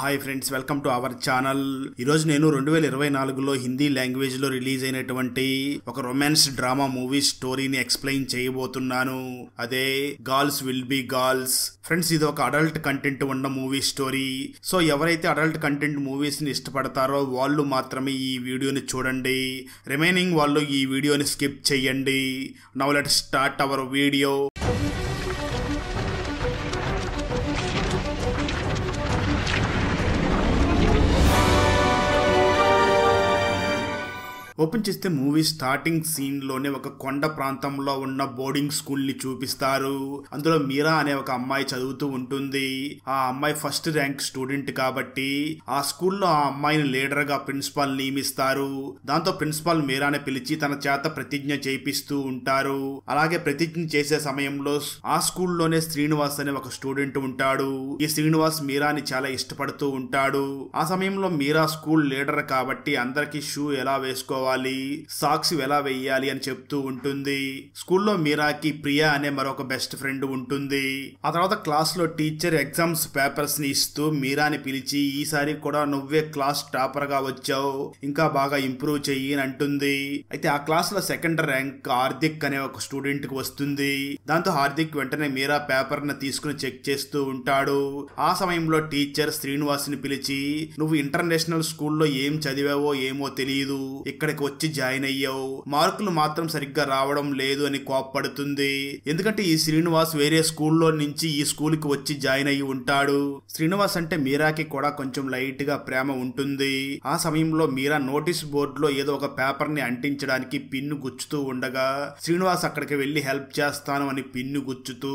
Hi friends, welcome to our channel. ఈరోజు నేను 2024లో Hindi language లో రిలీజ్ అయినటువంటి ఒక రొమాన్స్ డ్రామా మూవీ స్టోరీని ఎక్స్ప్లెయిన్ చేయబోతున్నాను. అదే girls will be girls. Friends, ఇది ఒక అడల్ట్ కంటెంట్ ఉన్న మూవీ స్టోరీ. సో ఎవరైతే అడల్ట్ కంటెంట్ మూవీస్ ని ఇష్టపడతారో వాళ్ళు మాత్రమే ఈ వీడియోని చూడండి. రిమైనింగ్ వాళ్ళు ఈ వీడియోని స్కిప్ చేయండి. Now let's start our video. Open చేస్తే మూవీ స్టార్టింగ్ సీన్ లోనే ఒక కొండ ప్రాంతంలో ఉన్న బోర్డింగ్ స్కూల్ ని చూపిస్తారు. అందులో మీరా అనే ఒక అమ్మాయి చదువుతూ ఉంటుంది. ఆ అమ్మాయి ఫస్ట్ ర్యాంక్ స్టూడెంట్ కాబట్టి ఆ స్కూల్లో ఆ అమ్మాయిని లీడర్ గా ప్రిన్సిపాల్ నియమిస్తారు. దాంతో ప్రిన్సిపాల్ మీరాని పిలిచి తన చేత ప్రతిజ్ఞ చేపిస్తూ ఉంటారు. అలాగే ప్రతిజ్ఞ చేసే సమయంలో ఆ స్కూల్లోనే శ్రీనివాస్ అనే ఒక స్టూడెంట్ ఉంటాడు. ఈ శ్రీనివాస్ మీరాని చాలా ఇష్టపడుతూ ఉంటాడు. ఆ సమయంలో మీరా స్కూల్ లీడర్ కాబట్టి అందరికి షూ ఎలా వేసుకోవాలి, సాక్స్ ఎలా వెయ్యాలి అని చెప్తూ ఉంటుంది. స్కూల్లో మీరాకి ప్రియా అనే మరొక బెస్ట్ ఫ్రెండ్ ఉంటుంది. ఆ తర్వాత క్లాస్ లో టీచర్ ఎగ్జామ్స్ పేపర్స్ ని ఇస్తూ మీరాని పిలిచి ఈసారి కూడా నువ్వే క్లాస్ టాపర్ గా వచ్చావు, ఇంకా బాగా ఇంప్రూవ్ చెయ్యి అని అంటుంది. అయితే ఆ క్లాస్ లో సెకండ్ ర్యాంక్ హార్దిక్ అనే ఒక స్టూడెంట్ కి వస్తుంది. దాంతో హార్దిక్ వెంటనే మీరా పేపర్ ని తీసుకుని చెక్ చేస్తూ ఉంటాడు. ఆ సమయంలో టీచర్ శ్రీనివాస్ ని పిలిచి నువ్వు ఇంటర్నేషనల్ స్కూల్లో ఏం చదివావో ఏమో తెలియదు, ఇక్కడికి వచ్చి జాయిన్ అయ్యావు, మార్కులు మాత్రం సరిగ్గా రావడం లేదు అని కోప్పడుతుంది. ఎందుకంటే ఈ శ్రీనివాస్ వేరే స్కూల్లో నుంచి ఈ స్కూల్ కి వచ్చి జాయిన్ అయ్యి ఉంటాడు. శ్రీనివాస్ అంటే మీరాకి కూడా కొంచెం లైట్ గా ప్రేమ ఉంటుంది. ఆ సమయంలో మీరా నోటీస్ బోర్డు లో ఏదో ఒక పేపర్ ని అంటించడానికి పిన్ను గుచ్చుతూ ఉండగా శ్రీనివాస్ అక్కడికి వెళ్లి హెల్ప్ చేస్తాను అని పిన్ను గుచ్చుతూ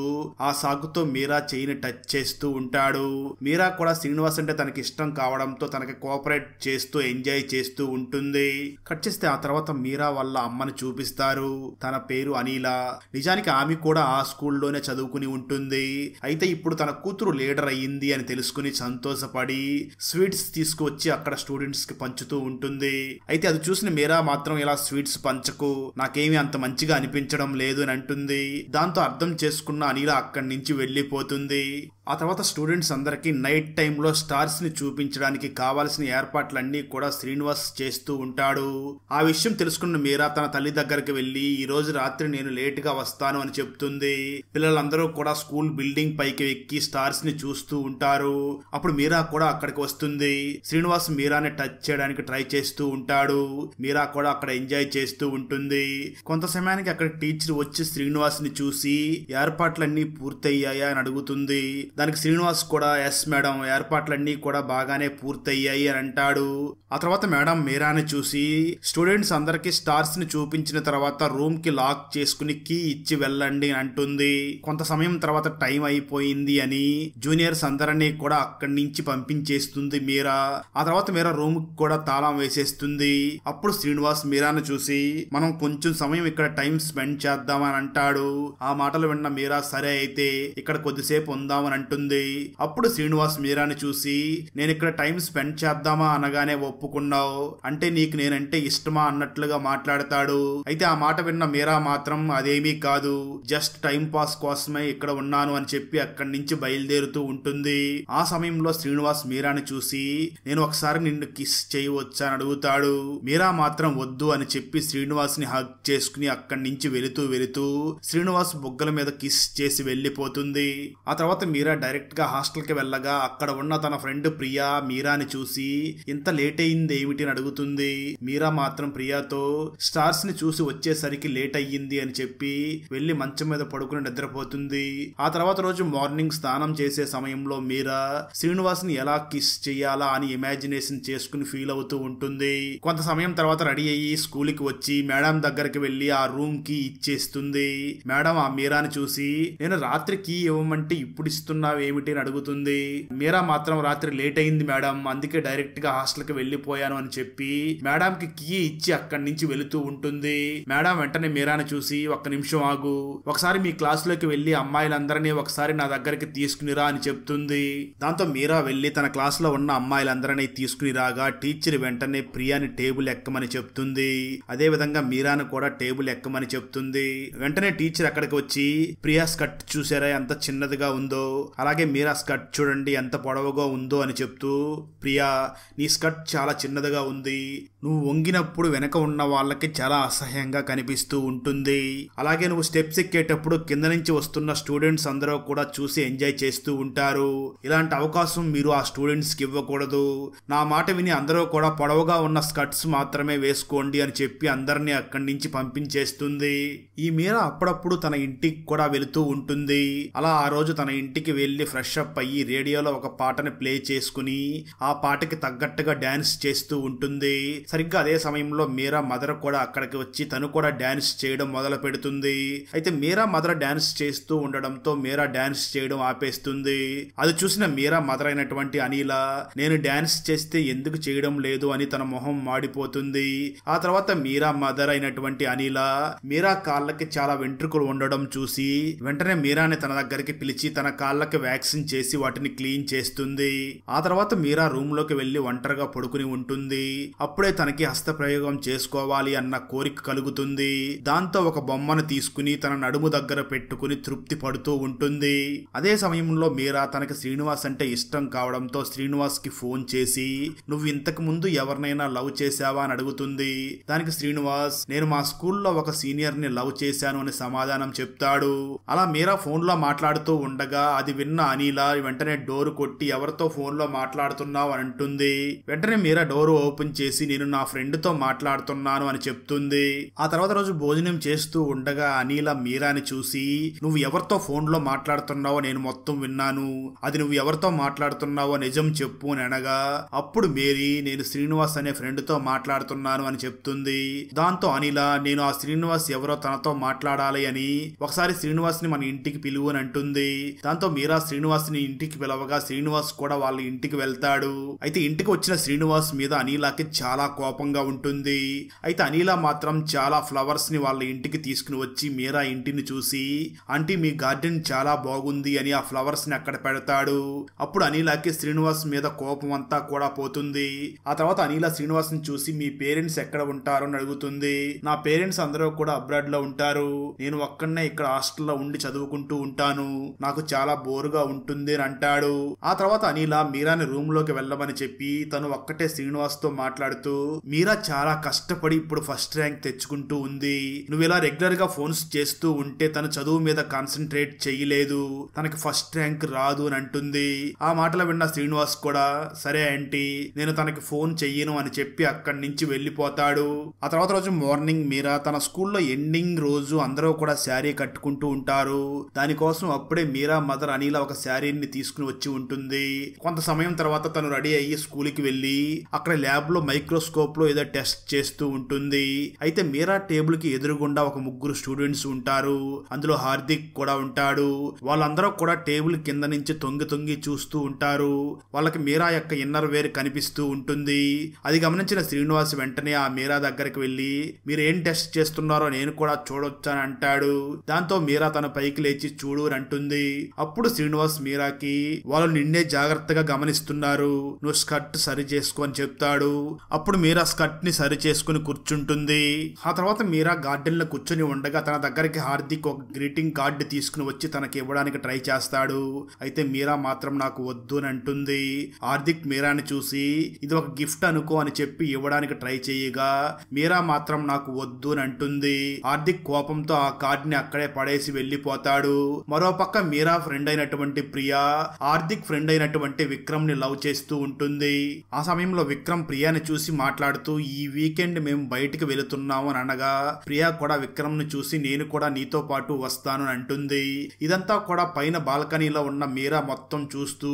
ఆ సాగుతో మీరా చెయ్యిని టచ్ చేస్తూ ఉంటాడు. మీరా కూడా శ్రీనివాస్ అంటే తనకి ఇష్టం కావడంతో తనకి కోఆపరేట్ చేస్తూ ఎంజాయ్ చేస్తూ ఉంటుంది. కట్ చేస్తే ఆ తర్వాత మీరా వాళ్ళ అమ్మని చూపిస్తారు. తన పేరు అనిల. నిజానికి ఆమె కూడా ఆ స్కూల్లోనే చదువుకుని ఉంటుంది. అయితే ఇప్పుడు తన కూతురు లీడర్ అయ్యింది అని తెలుసుకుని సంతోషపడి స్వీట్స్ తీసుకువచ్చి అక్కడ స్టూడెంట్స్ కి పంచుతూ ఉంటుంది. అయితే అది చూసిన మీరా మాత్రం ఇలా స్వీట్స్ పంచకు, నాకేమీ అంత మంచిగా అనిపించడం లేదు అని అంటుంది. దాంతో అర్థం చేసుకున్న అనిల అక్కడి నుంచి వెళ్లిపోతుంది. ఆ తర్వాత స్టూడెంట్స్ అందరికి నైట్ టైంలో స్టార్స్ ని చూపించడానికి కావాల్సిన ఏర్పాట్లన్నీ కూడా శ్రీనివాస్ చేస్తూ ఉంటాడు. ఆ విషయం తెలుసుకున్న మీరా తన తల్లి దగ్గరికి వెళ్లి ఈ రోజు రాత్రి నేను లేట్ గా వస్తాను అని చెప్తుంది. పిల్లలందరూ కూడా స్కూల్ బిల్డింగ్ పైకి ఎక్కి స్టార్స్ ని చూస్తూ ఉంటారు. అప్పుడు మీరా కూడా అక్కడికి వస్తుంది. శ్రీనివాస్ మీరాని టచ్ చేయడానికి ట్రై చేస్తూ ఉంటాడు. మీరా కూడా అక్కడ ఎంజాయ్ చేస్తూ ఉంటుంది. కొంత సమయానికి అక్కడ టీచర్ వచ్చి శ్రీనివాస్ ని చూసి ఏర్పాట్లన్నీ పూర్తయ్యాయా అని అడుగుతుంది. దానికి శ్రీనివాస్ కూడా ఎస్ మేడం, ఏర్పాట్లన్నీ కూడా బాగానే పూర్తయ్యాయి అని అంటాడు. ఆ తర్వాత మేడం మీరాని చూసి స్టూడెంట్స్ అందరికి స్టార్స్ ని చూపించిన తర్వాత రూమ్ కి లాక్ చేసుకుని కీ ఇచ్చి వెళ్ళండి అని అంటుంది. కొంత సమయం తర్వాత టైం అయిపోయింది అని జూనియర్స్ అందరినీ కూడా అక్కడి నుంచి పంపించేస్తుంది మీరా. ఆ తర్వాత మీరా రూమ్ కి కూడా తాళం వేసేస్తుంది. అప్పుడు శ్రీనివాస్ మీరాను చూసి మనం కొంచెం సమయం ఇక్కడ టైం స్పెండ్ చేద్దామని అంటాడు. ఆ మాటలు విన్న మీరా సరే అయితే ఇక్కడ కొద్దిసేపు ఉందామని అంటుంది. అప్పుడు శ్రీనివాస్ మీరాని చూసి నేను ఇక్కడ టైం స్పెండ్ చేద్దామా అనగానే ఒప్పుకున్నావు, అంటే నీకు నేనంటే ఇష్టమా అన్నట్లుగా మాట్లాడతాడు. అయితే ఆ మాట విన్న మీరా మాత్రం అదేమీ కాదు, జస్ట్ టైం పాస్ కోసమే ఇక్కడ ఉన్నాను అని చెప్పి అక్కడి నుంచి బయలుదేరుతూ ఉంటుంది. ఆ సమయంలో శ్రీనివాస్ మీరాని చూసి నేను ఒకసారి నిన్ను కిస్ చేయవచ్చా అని అడుగుతాడు. మీరా మాత్రం వద్దు అని చెప్పి శ్రీనివాస్ ని హగ్ చేసుకుని అక్కడి నుంచి వెళుతూ శ్రీనివాస్ బుగ్గల మీద కిస్ చేసి వెళ్లిపోతుంది. ఆ తర్వాత మీరా డైరెక్ట్ గా హాస్టల్ కి వెళ్ళగా అక్కడ ఉన్న తన ఫ్రెండ్ ప్రియా మీరాని చూసి ఇంత లేట్ అయింది ఏమిటి అని అడుగుతుంది. మీరా మాత్రం ప్రియాతో స్టార్స్ ని చూసి వచ్చేసరికి లేట్ అయ్యింది అని చెప్పి వెళ్లి మంచం మీద పడుకుని నిద్రపోతుంది. ఆ తర్వాత రోజు మార్నింగ్ స్నానం చేసే సమయంలో మీరా శ్రీనివాస్ ని ఎలా కిస్ చెయ్యాలా అని ఇమాజినేషన్ చేసుకుని ఫీల్ అవుతూ ఉంటుంది. కొంత సమయం తర్వాత రెడీ అయ్యి స్కూల్ కి వచ్చి మేడం దగ్గరికి వెళ్లి ఆ రూమ్ కి ఇచ్చేస్తుంది. మేడం ఆ మీరాని చూసి నేను రాత్రి కీ ఇవ్వమంటే ఇప్పుడు ఇస్తున్నావు ఏమిటి అని అడుగుతుంది. మీరా మాత్రం రాత్రి లేట్ అయింది మేడం, అందుకే డైరెక్ట్ గా హాస్టల్ కి వెళ్లిపోయాను అని చెప్పి మేడం కి కీ ఇచ్చి అక్కడి నుంచి వెళుతూ ఉంటుంది. మేడం వెంటనే మీరాని చూసి ఒక్క నిమిషం ఆగు, ఒకసారి మీ క్లాస్ లోకి వెళ్లి అమ్మాయిలందరినీ ఒకసారి నా దగ్గరికి తీసుకునిరా అని చెప్తుంది. దాంతో మీరా వెళ్లి తన క్లాస్ లో ఉన్న అమ్మాయిలందరినీ తీసుకుని రాగా టీచర్ వెంటనే ప్రియాని టేబుల్ ఎక్కమని చెప్తుంది. అదే విధంగా మీరాను కూడా టేబుల్ ఎక్కమని చెప్తుంది. వెంటనే టీచర్ అక్కడికి వచ్చి ప్రియా స్కర్ట్ చూసారా ఎంత చిన్నదిగా ఉందో, అలాగే మీరా స్కర్ట్ చూడండి ఎంత పొడవుగా ఉందో అని చెప్తూ, ప్రియా నీ స్కర్ట్ చాలా చిన్నదిగా ఉంది, నువ్వు వంగినప్పుడు వెనక ఉన్న వాళ్ళకి చాలా అసహ్యంగా కనిపిస్తూ ఉంటుంది, అలాగే నువ్వు స్టెప్స్ ఎక్కేటప్పుడు కింద నుంచి వస్తున్న స్టూడెంట్స్ అందరూ కూడా చూసి ఎంజాయ్ చేస్తూ ఉంటారు, ఇలాంటి అవకాశం మీరు ఆ స్టూడెంట్స్ కి ఇవ్వకూడదు, నా మాట విని అందరూ కూడా పొడవుగా ఉన్న స్కర్ట్స్ మాత్రమే వేసుకోండి అని చెప్పి అందరినీ అక్కడి నుంచి పంపించేస్తుంది. ఈ మీరా అప్పుడప్పుడు తన ఇంటికి కూడా వెళుతూ ఉంటుంది. అలా ఆ రోజు తన ఇంటికి వెళ్లి ఫ్రెష్ అప్ అయ్యి రేడియోలో ఒక పాటని ప్లే చేసుకుని ఆ పాటకి తగ్గట్టుగా డాన్స్ చేస్తూ ఉంటుంది. సరిగ్గా అదే సమయంలో మీరా మదర్ కూడా అక్కడికి వచ్చి తను కూడా డాన్స్ చేయడం మొదలు పెడుతుంది. అయితే మీరా మదర్ డాన్స్ చేస్తూ ఉండడంతో మీరా డాన్స్ చేయడం ఆపేస్తుంది. అది చూసిన మీరా మదర్ అయినటువంటి అనిల నేను డాన్స్ చేస్తే ఎందుకు చేయడం లేదు అని తన మొహం మాడిపోతుంది. ఆ తర్వాత మీరా మదర్ అయినటువంటి అనిల మీరా కాళ్ళకి చాలా వెంట్రుకలు ఉండడం చూసి వెంటనే మీరాని తన దగ్గరికి పిలిచి తన కాళ్ళకి వ్యాక్సిన్ చేసి వాటిని క్లీన్ చేస్తుంది. ఆ తర్వాత మీరా రూమ్ లోకి వెళ్లి ఒంటరిగా పడుకుని ఉంటుంది. అప్పుడే తనకి హస్తప్రయోగం చేసుకోవాలి అన్న కోరిక కలుగుతుంది. దాంతో ఒక బొమ్మను తీసుకుని తన నడుము దగ్గర పెట్టుకుని తృప్తి పడుతూ ఉంటుంది. అదే సమయంలో మీరా తనకి శ్రీనివాస్ అంటే ఇష్టం కావడంతో శ్రీనివాస్ కి ఫోన్ చేసి నువ్వు ఇంతకు ముందు ఎవరినైనా లవ్ చేశావా అని అడుగుతుంది. దానికి శ్రీనివాస్ నేను మా స్కూల్లో ఒక సీనియర్ ని లవ్ చేశాను అని సమాధానం చెప్తాడు. అలా మీరా ఫోన్ లో మాట్లాడుతూ ఉండగా అది విన్న అనిల వెంటనే డోర్ కొట్టి ఎవరితో ఫోన్ లో మాట్లాడుతున్నావు అని అంటుంది. వెంటనే మీరా డోర్ ఓపెన్ చేసి నేను నా ఫ్రెండ్ తో మాట్లాడుతున్నాను అని చెప్తుంది. ఆ తర్వాత రోజు భోజనం చేస్తూ ఉండగా అనిల మీరాని చూసి నువ్వు ఎవరితో ఫోన్ లో మాట్లాడుతున్నావో నేను మొత్తం విన్నాను, అది నువ్వు ఎవరితో మాట్లాడుతున్నావో నిజం చెప్పు అని అనగా అప్పుడు మేరీ నేను శ్రీనివాస్ అనే ఫ్రెండ్ తో మాట్లాడుతున్నాను అని చెప్తుంది. దాంతో అనిల నేను ఆ శ్రీనివాస్ ఎవరో తనతో మాట్లాడాలి అని ఒకసారి శ్రీనివాస్ ని మన ఇంటికి పిలువు అని అంటుంది. దాంతో మీరా శ్రీనివాస్ ని ఇంటికి పిలవగా శ్రీనివాస్ కూడా వాళ్ళ ఇంటికి వెళ్తాడు. అయితే ఇంటికి వచ్చిన శ్రీనివాస్ మీద అనిలకి చాలా కోపంగా ఉంటుంది. అయితే అనిల మాత్రం చాలా ఫ్లవర్స్ ని వాళ్ళ ఇంటికి తీసుకుని వచ్చి మీరా ఇంటిని చూసి ఆంటీ మీ గార్డెన్ చాలా బాగుంది అని ఆ ఫ్లవర్స్ ని అక్కడ పెడతాడు. అప్పుడు అనిలకి శ్రీనివాస్ మీద కోపం అంతా కూడా పోతుంది. ఆ తర్వాత అనిల శ్రీనివాస్ ని చూసి మీ పేరెంట్స్ ఎక్కడ ఉంటారు అని అడుగుతుంది. నా పేరెంట్స్ అందరూ కూడా అబ్రాడ్ లో ఉంటారు, నేను ఒక్కడనే ఇక్కడ హాస్టల్లో ఉండి చదువుకుంటూ ఉంటాను, నాకు చాలా బోరుగా ఉంటుంది అని అంటాడు. ఆ తర్వాత అనిల మీరాని రూమ్ లోకి వెళ్ళమని చెప్పి తను ఒక్కటే శ్రీనివాస్ తో మాట్లాడుతూ మీరా చాలా కష్టపడి ఇప్పుడు ఫస్ట్ ర్యాంక్ తెచ్చుకుంటూ ఉంది, నువ్వు ఇలా రెగ్యులర్ గా ఫోన్స్ చేస్తూ ఉంటే తను చదువు మీద కాన్సన్ట్రేట్ చెయ్యలేదు, తనకి ఫస్ట్ ర్యాంక్ రాదు అని అంటుంది. ఆ మాటలు విన్న శ్రీనివాస్ కూడా సరే ఆంటీ నేను తనకి ఫోన్ చెయ్యను అని చెప్పి అక్కడి నుంచి వెళ్ళిపోతాడు. ఆ తర్వాత రోజు మార్నింగ్ మీరా తన స్కూల్లో ఎండింగ్ రోజు అందరూ కూడా శారీ కట్టుకుంటూ ఉంటారు. దానికోసం అప్పుడే మీరా మదర్ అనిల ఒక శారీని తీసుకుని వచ్చి ఉంటుంది. కొంత సమయం తర్వాత తను రెడీ అయ్యి స్కూల్ కి వెళ్లి అక్కడ ల్యాబ్ లో మైక్రోస్కోప్ లో ఏదో టెస్ట్ చేస్తూ ఉంటుంది. అయితే మీరా టేబుల్ కి ఎదురుగుండా ఒక ముగ్గురు స్టూడెంట్స్ ఉంటారు, అందులో హార్దిక్ కూడా ఉంటాడు. వాళ్ళందరూ కూడా టేబుల్ కింద నుంచి తొంగి తొంగి చూస్తూ ఉంటారు. వాళ్ళకి మీరా యొక్క ఇన్నర్ వేర్ కనిపిస్తూ ఉంటుంది. అది గమనించిన శ్రీనివాస్ వెంటనే ఆ మీరా దగ్గరికి వెళ్లి మీరు ఏం టెస్ట్ చేస్తున్నారో నేను కూడా చూడొచ్చు అని అంటాడు. దాంతో మీరా తన పైకి లేచి చూడు అని అంటుంది. అప్పుడు శ్రీనివాస్ మీరాకి వాళ్ళు నిన్నే జాగ్రత్తగా గమనిస్తున్నారు, నువ్వు స్కర్ట్ సరి చేసుకో అని చెప్తాడు. అప్పుడు మీరా స్కర్ట్ ని సరి చేసుకుని కూర్చుంటుంది. ఆ తర్వాత మీరా గార్డెన్ లో కూర్చొని ఉండగా తన దగ్గరికి హార్దిక్ ఒక గ్రీటింగ్ కార్డు తీసుకుని వచ్చి తనకి ఇవ్వడానికి ట్రై చేస్తాడు. అయితే మీరా మాత్రం నాకు వద్దు అని అంటుంది. హార్దిక్ మీరాని చూసి ఇది ఒక గిఫ్ట్ అనుకో అని చెప్పి ఇవ్వడానికి ట్రై చేయగా మీరా మాత్రం నాకు వద్దు అని అంటుంది. హార్దిక్ కోపంతో ఆ కార్డుని అక్కడే పడేసి వెళ్లిపోతాడు. మరోపక్క మీరా ఫ్రెండ్ అయినటువంటి ప్రియా హార్దిక్ ఫ్రెండ్ అయినటువంటి విక్రమ్ ని లవ్ చేస్తూ ఉంటుంది. ఆ సమయంలో విక్రమ్ ప్రియాని చూసి మాట్లాడుతూ ఈ వీకెండ్ మేము బయటికి వెళుతున్నాము అని అనగా ప్రియా కూడా విక్రమ్ ని చూసి నేను కూడా నీతో పాటు వస్తాను అని అంటుంది. ఇదంతా కూడా పైన బాల్కనీలో ఉన్న మీరా మొత్తం చూస్తూ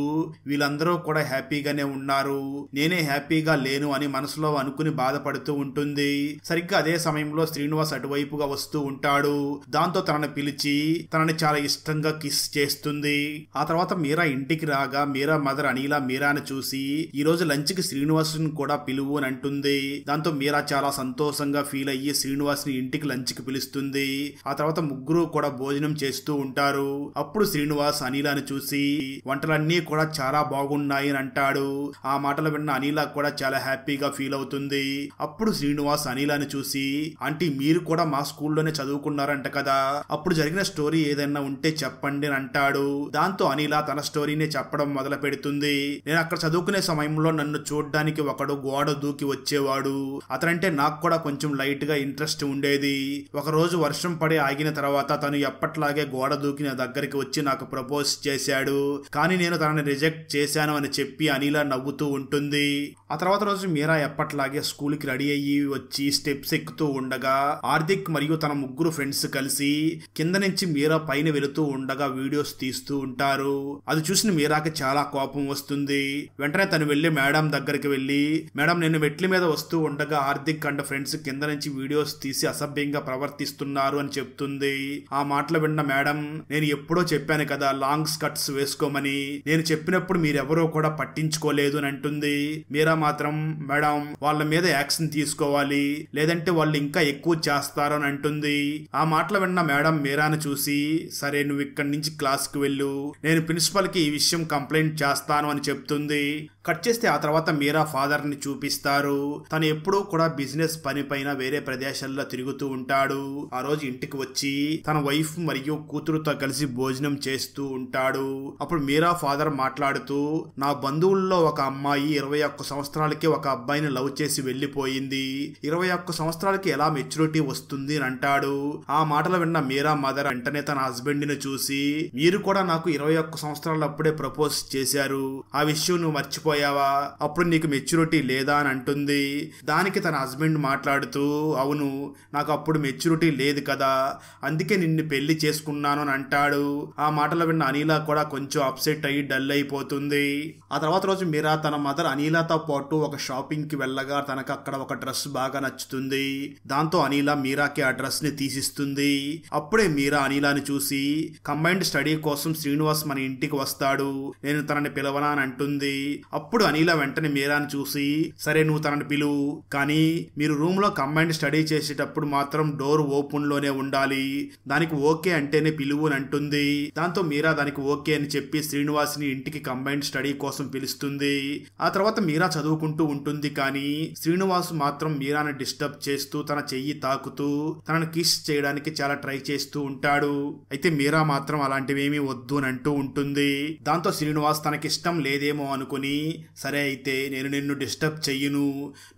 వీళ్ళందరూ కూడా హ్యాపీగానే ఉన్నారు, నేనే హ్యాపీగా లేను అని మనసులో అనుకుని బాధపడుతూ ఉంటుంది. సరిగ్గా అదే సమయంలో శ్రీనివాస్ అటువైపుగా వస్తూ ఉంటాడు. దాంతో తనని పిలిచి తనని చాలా ఇష్టంగా కిస్ చేస్తుంది. ఆ తర్వాత మీరా ఇంటికి రాగా మీరా మదర్ అనిల మీరాని చూసి ఈ రోజు లంచ్ కి శ్రీనివాస్ ని కూడా పిలువు అని అంటుంది. దాంతో మీరా చాలా సంతోషంగా ఫీల్ అయ్యి శ్రీనివాస్ ని ఇంటికి లంచ్ కి పిలుస్తుంది. ఆ తర్వాత ముగ్గురు కూడా భోజనం చేస్తూ ఉంటారు. అప్పుడు శ్రీనివాస్ అనిలాని చూసి వంటలన్నీ కూడా చాలా బాగున్నాయి అని అంటాడు. ఆ మాటలు విన్న అనిల కూడా చాలా హ్యాపీగా ఫీల్ అవుతుంది. అప్పుడు శ్రీనివాస్ అనిలాని చూసి ఆంటీ మీరు కూడా మా స్కూల్లోనే చదువుకున్నారంట కదా, అప్పుడు జరిగిన స్టోరీ ఏదైనా ఉంటే చెప్పండి అని అంటాడు. దాంతో అనిల తన స్టోరీని చెప్పడం మొదలు పెడుతుంది. నేను అక్కడ చదువుకునే సమయంలో నన్ను చూడ్డానికి ఒకడు గోడ దూకి వచ్చేవాడు. అతనంటే నాకు కూడా కొంచెం లైట్ గా ఇంట్రెస్ట్ ఉండేది. ఒక రోజు వర్షం పడి ఆగిన తర్వాత తను ఎప్పట్లాగే గోడ దూకి నా దగ్గరికి వచ్చి నాకు ప్రపోజ్ చేశాడు. కానీ నేను తనని రిజెక్ట్ చేశాను అని చెప్పి అనిల నవ్వుతూ ఉంటుంది. ఆ తర్వాత రోజు మీరా ఎప్పట్లాగే స్కూల్ కి రెడీ అయ్యి వచ్చి స్టెప్స్ ఎక్కుతూ ఉండగా హార్దిక్ మరియు తన ముగ్గురు ఫ్రెండ్స్ కలిసి కింద నుంచి మీరా పైన వెళుతూ ఉండగా వీడియోస్ తీస్తూ ఉంటారు. అది చూసిన మీరాకి చాలా కోపం వస్తుంది. వెంటనే తను వెళ్లి మేడం దగ్గరికి వెళ్లి, మేడం నేను మెట్ల మీద వస్తూ ఉండగా హార్దిక్ అండ్ ఫ్రెండ్స్ కింద నుంచి వీడియోస్ తీసి అసభ్యంగా ప్రవర్తిస్తున్నారు అని చెప్తుంది. ఆ మాటలు విన్న మేడం, నేను ఎప్పుడో చెప్పాను కదా లాంగ్ స్కర్ట్స్ వేసుకోమని, నేను చెప్పినప్పుడు మీరెవరో కూడా పట్టించుకోలేదు అని అంటుంది. మీరా మాత్రం, మేడం వాళ్ళ మీద యాక్షన్ తీసుకోవాలి, లేదంటే వాళ్ళు ఇంకా ఎక్కువ చేస్తారు అని అంటుంది. ఆ మాటలు విన్న మేడం మీరాను చూసి, సరే నువ్వు ఇక్కడి నుంచి క్లాస్ కి వెళ్ళు, నేను ప్రిన్సిపల్ కి ఈ విషయం కంప్లైంట్ చేస్తాను అని చెప్తుంది. కట్ చేస్తే ఆ తర్వాత మీరా ఫాదర్ ని చూపిస్తారు. తను ఎప్పుడూ కూడా బిజినెస్ పని పైన వేరే ప్రదేశాల్లో తిరుగుతూ ఉంటాడు. ఆ రోజు ఇంటికి వచ్చి తన వైఫ్ మరియు కూతురుతో కలిసి భోజనం చేస్తూ ఉంటాడు. అప్పుడు మీరా ఫాదర్ మాట్లాడుతూ, నా బంధువుల్లో ఒక అమ్మాయి 21 సంవత్సరాలకి ఒక అబ్బాయిని లవ్ చేసి వెళ్లిపోయింది. 21 సంవత్సరాలకి ఎలా మెచ్యూరిటీ వస్తుంది అని అంటాడు. ఆ మాటలు విన్న మీరా మదర్ వెంటనే తన హస్బెండ్ ని చూసి, మీరు కూడా నాకు 21 సంవత్సరాలు అప్పుడే ప్రపోజ్ చేశారు, ఆ విషయం నువ్వు మర్చిపోయావా, అప్పుడు నీకు మెచ్యూరిటీ లేదా అని అంటుంది. దానికి తన హస్బెండ్ మాట్లాడుతూ, అవును నాకు అప్పుడు మెచ్యూరిటీ లేదు కదా, అందుకే నిన్ను పెళ్లి చేసుకున్నాను అని అంటాడు. ఆ మాటలు విన్న అనిల కూడా కొంచెం అప్సెట్ అయ్యి డల్ అయిపోతుంది. ఆ తర్వాత రోజు మీరా తన మదర్ అనిలతో పాటు ఒక షాపింగ్ కి వెళ్ళగా తనకు అక్కడ ఒక డ్రెస్ బాగా నచ్చుతుంది. దాంతో అనిల మీరాకి ఆ డ్రెస్ ని తీసిస్తుంది. అప్పుడే మీరా అనిలాని చూసి, కంబైన్డ్ స్టడీ కోసం శ్రీనివాస్ మన ఇంటికి వస్తాడు, నేను తనని పిలవనా అని అంటుంది. అప్పుడు అనిల వెంటనే మీరాని చూసి, సరే నువ్వు తనని పిలువు, కానీ మీరు రూమ్ లో కంబైన్డ్ స్టడీ చేసేటప్పుడు మాత్రం డోర్ ఓపెన్ లోనే ఉండాలి, దానికి ఓకే అంటేనే పిలువు అని అంటుంది. దాంతో మీరా దానికి ఓకే అని చెప్పి శ్రీనివాస్ ని ఇంటికి కంబైన్డ్ స్టడీ కోసం పిలుస్తుంది. ఆ తర్వాత మీరా చదువుకుంటూ ఉంటుంది. కానీ శ్రీనివాస్ మాత్రం మీరాని డిస్టర్బ్ చేస్తూ తన చెయ్యి తాకుతూ తనను కిస్ చేయడానికి చాలా ట్రై చేస్తూ ఉంటాడు. అయితే మీరా మాత్రం అలాంటివేమీ వద్దు అని అంటూ ఉంటుంది. దాంతో శ్రీనివాస్ తనకిష్టం లేదేమో అనుకుని, సరే అయితే నేను నిన్ను డిస్టర్బ్ చెయ్యను,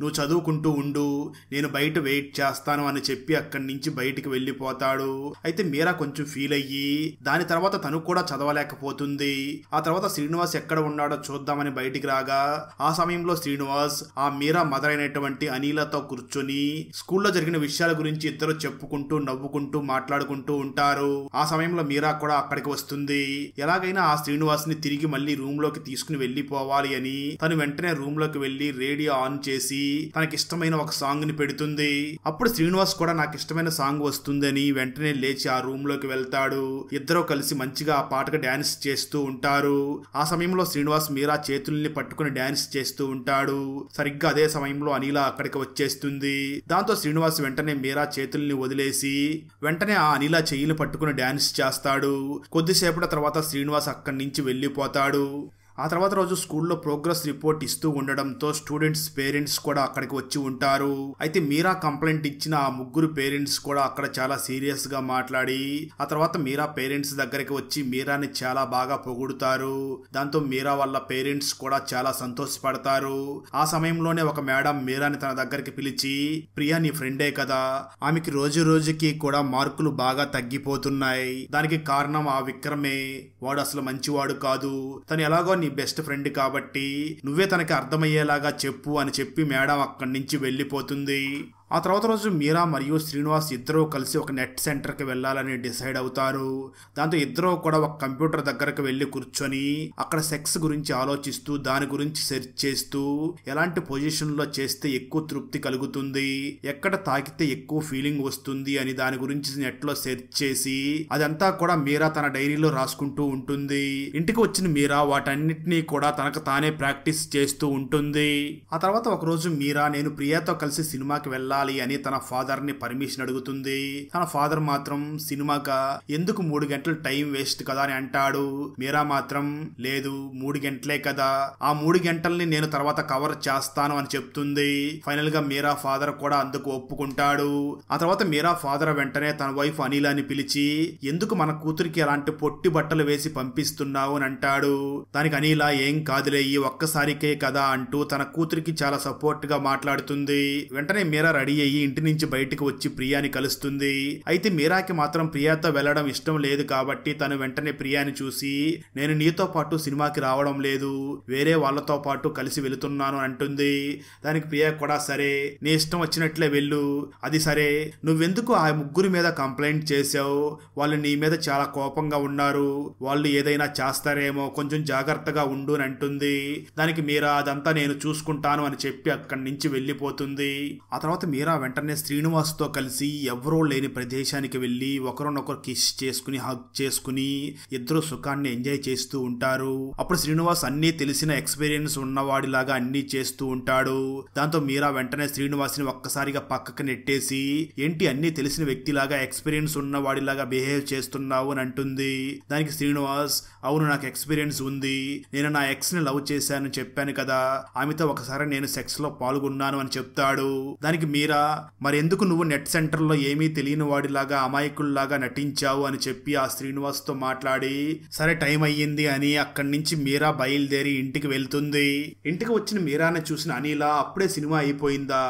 నువ్వు చదువుకుంటూ ఉండు, నేను బయట వెయిట్ చేస్తాను అని చెప్పి అక్కడి నుంచి బయటికి వెళ్ళిపోతాడు. అయితే మీరా కొంచెం ఫీల్ అయ్యి దాని తర్వాత తను కూడా చదవలేకపోతుంది. ఆ తర్వాత శ్రీనివాస్ ఎక్కడ ఉన్నాడో చూద్దామని బయటికి రాగా ఆ సమయంలో శ్రీనివాస్ ఆ మీరా మదర్ అయినటువంటి అనిలతో కూర్చొని స్కూల్లో జరిగిన విషయాల గురించి ఇద్దరు చెప్పుకుంటూ నవ్వుకుంటూ మాట్లాడుకుంటూ ఉంటారు. ఆ సమయంలో మీరా కూడా అక్కడికి వస్తుంది. ఎలాగైనా ఆ శ్రీనివాస్ ని తిరిగి మళ్ళీ రూమ్ లోకి తీసుకుని వెళ్లిపోవాలి అని తను వెంటనే రూమ్ లోకి వెళ్లి రేడియో ఆన్ చేసి తనకిష్టమైన ఒక సాంగ్ ని పెడుతుంది. అప్పుడు శ్రీనివాస్ కూడా నాకు ఇష్టమైన సాంగ్ వస్తుందని వెంటనే లేచి ఆ రూమ్ లోకి వెళ్తాడు. ఇద్దరు కలిసి మంచిగా ఆ పాటకు డాన్స్ చేస్తూ ఉంటారు. ఆ సమయంలో శ్రీనివాస్ మీరా చేతుల్ని పట్టుకుని డాన్స్ చేస్తూ ఉంటాడు. సరిగ్గా అదే సమయంలో అనిల అక్కడికి వచ్చేస్తుంది. దాంతో శ్రీనివాస్ వెంటనే మీరా చేతుల్ని వదిలేసి వెంటనే ఆ అనిల చెయ్యిని పట్టుకుని డాన్స్ చేస్తాడు. కొద్దిసేపటి తర్వాత శ్రీనివాస్ అక్కడి నుంచి వెళ్లిపోతాడు. ఆ తర్వాత రోజు స్కూల్లో ప్రోగ్రెస్ రిపోర్ట్ ఇస్తూ ఉండడంతో స్టూడెంట్స్ పేరెంట్స్ కూడా అక్కడికి వచ్చి ఉంటారు. అయితే మీరా కంప్లైంట్ ఇచ్చిన ఆ ముగ్గురు పేరెంట్స్ కూడా అక్కడ చాలా సీరియస్ గా మాట్లాడి ఆ తర్వాత మీరా పేరెంట్స్ దగ్గరికి వచ్చి మీరాని చాలా బాగా పొగుడుతారు. దాంతో మీరా వాళ్ళ పేరెంట్స్ కూడా చాలా సంతోషపడతారు. ఆ సమయంలోనే ఒక మేడం మీరాని తన దగ్గరికి పిలిచి, ప్రియా నీ ఫ్రెండే కదా, ఆమెకి రోజు రోజుకి కూడా మార్కులు బాగా తగ్గిపోతున్నాయి, దానికి కారణం ఆ విక్రమే, వాడు అసలు మంచివాడు కాదు, తను ఎలాగో నీ బెస్ట్ ఫ్రెండ్ కాబట్టి నువ్వే తనకి అర్థమయ్యేలాగా చెప్పు అని చెప్పి మేడం అక్కడి నుంచి వెళ్ళిపోతుంది. ఆ తర్వాత రోజు మీరా మరియు శ్రీనివాస్ ఇద్దరూ కలిసి ఒక నెట్ సెంటర్కి వెళ్ళాలని డిసైడ్ అవుతారు. దాంతో ఇద్దరూ కూడా ఒక కంప్యూటర్ దగ్గరకు వెళ్ళి కూర్చొని అక్కడ సెక్స్ గురించి ఆలోచిస్తూ దాని గురించి సెర్చ్ చేస్తూ ఎలాంటి పొజిషన్లో చేస్తే ఎక్కువ తృప్తి కలుగుతుంది, ఎక్కడ తాకితే ఎక్కువ ఫీలింగ్ వస్తుంది అని దాని గురించి నెట్లో సెర్చ్ చేసి అదంతా కూడా మీరా తన డైరీలో రాసుకుంటూ ఉంటుంది. ఇంటికి వచ్చిన మీరా వాటన్నిటినీ కూడా తనకు తానే ప్రాక్టీస్ చేస్తూ ఉంటుంది. ఆ తర్వాత ఒకరోజు మీరా నేను ప్రియాతో కలిసి సినిమాకి వెళ్ళాలి వెళ్ళాలి అని తన ఫాదర్ ని పర్మిషన్ అడుగుతుంది. తన ఫాదర్ మాత్రం సినిమాగా ఎందుకు 3 గంటలు టైం వేస్ట్ కదా అని అంటాడు. మీరా మాత్రం లేదు 3 గంటలే కదా, ఆ 3 గంటల్ని నేను తర్వాత కవర్ చేస్తాను అని చెప్తుంది. ఫైనల్ గా మీరా ఫాదర్ కూడా అందుకు ఒప్పుకుంటాడు. ఆ తర్వాత మీరా ఫాదర్ వెంటనే తన వైఫ్ అనిలాని పిలిచి ఎందుకు మన కూతురికి అలాంటి పొట్టి బట్టలు వేసి పంపిస్తున్నావు అని అంటాడు. దానికి అనిలా ఏం కాదులే ఈ ఒక్కసారికే కదా అంటూ తన కూతురికి చాలా సపోర్ట్ గా మాట్లాడుతుంది. వెంటనే మీరా రెడీ అయ్యి ఇంటి నుంచి బయటకు వచ్చి ప్రియాని కలుస్తుంది. అయితే మీరాకి మాత్రం ప్రియాతో వెళ్లడం ఇష్టం లేదు కాబట్టి తను వెంటనే ప్రియాని చూసి నేను నీతో పాటు సినిమాకి రావడం లేదు, వేరే వాళ్ళతో పాటు కలిసి వెళుతున్నాను అంటుంది. దానికి ప్రియా కూడా సరే నీ ఇష్టం వచ్చినట్లే వెళ్ళు, అది సరే నువ్వెందుకు ఆ ముగ్గురి మీద కంప్లైంట్ చేసావు, వాళ్ళు నీ మీద చాలా కోపంగా ఉన్నారు, వాళ్ళు ఏదైనా చేస్తారేమో కొంచెం జాగ్రత్తగా ఉండు అని అంటుంది. దానికి మీరా అదంతా నేను చూసుకుంటాను అని చెప్పి అక్కడి నుంచి వెళ్ళిపోతుంది. ఆ తర్వాత మీరా వెంటనే శ్రీనివాస్ తో కలిసి ఎవరో లేని ప్రదేశానికి వెళ్లి ఒకరినొకరు కిస్ చేసుకుని హగ్ చేసుకుని ఇద్దరు సుఖాన్ని ఎంజాయ్ చేస్తూ ఉంటారు. అప్పుడు శ్రీనివాస్ అన్ని తెలిసిన ఎక్స్పీరియన్స్ ఉన్నవాడిలాగా అన్ని చేస్తూ ఉంటాడు. దాంతో మీరా వెంటనే శ్రీనివాస్ ని ఒక్కసారిగా పక్కకు నెట్టేసి ఏంటి అన్ని తెలిసిన వ్యక్తిలాగా ఎక్స్పీరియన్స్ ఉన్నవాడిలాగా బిహేవ్ చేస్తున్నావు అని అంటుంది. దానికి శ్రీనివాస్ అవును నాకు ఎక్స్పీరియన్స్ ఉంది, నేను నా ఎక్స్ ని లవ్ చేశాను చెప్పాను కదా, ఆమెతో ఒకసారి నేను సెక్స్ లో పాల్గొన్నాను అని చెప్తాడు. దానికి మీరా మరెందుకు నువ్వు నెట్ సెంటర్ లో ఏమీ తెలియని వాడిలాగా అమాయకుల్లాగా నటించావు అని చెప్పి ఆ శ్రీనివాస్ తో మాట్లాడి సరే టైం అయ్యింది అని అక్కడి నుంచి మీరా బయలుదేరి ఇంటికి వెళ్తుంది. ఇంటికి వచ్చిన మీరాని చూసిన అనిలా అప్పుడే సినిమా అయిపోయిందా,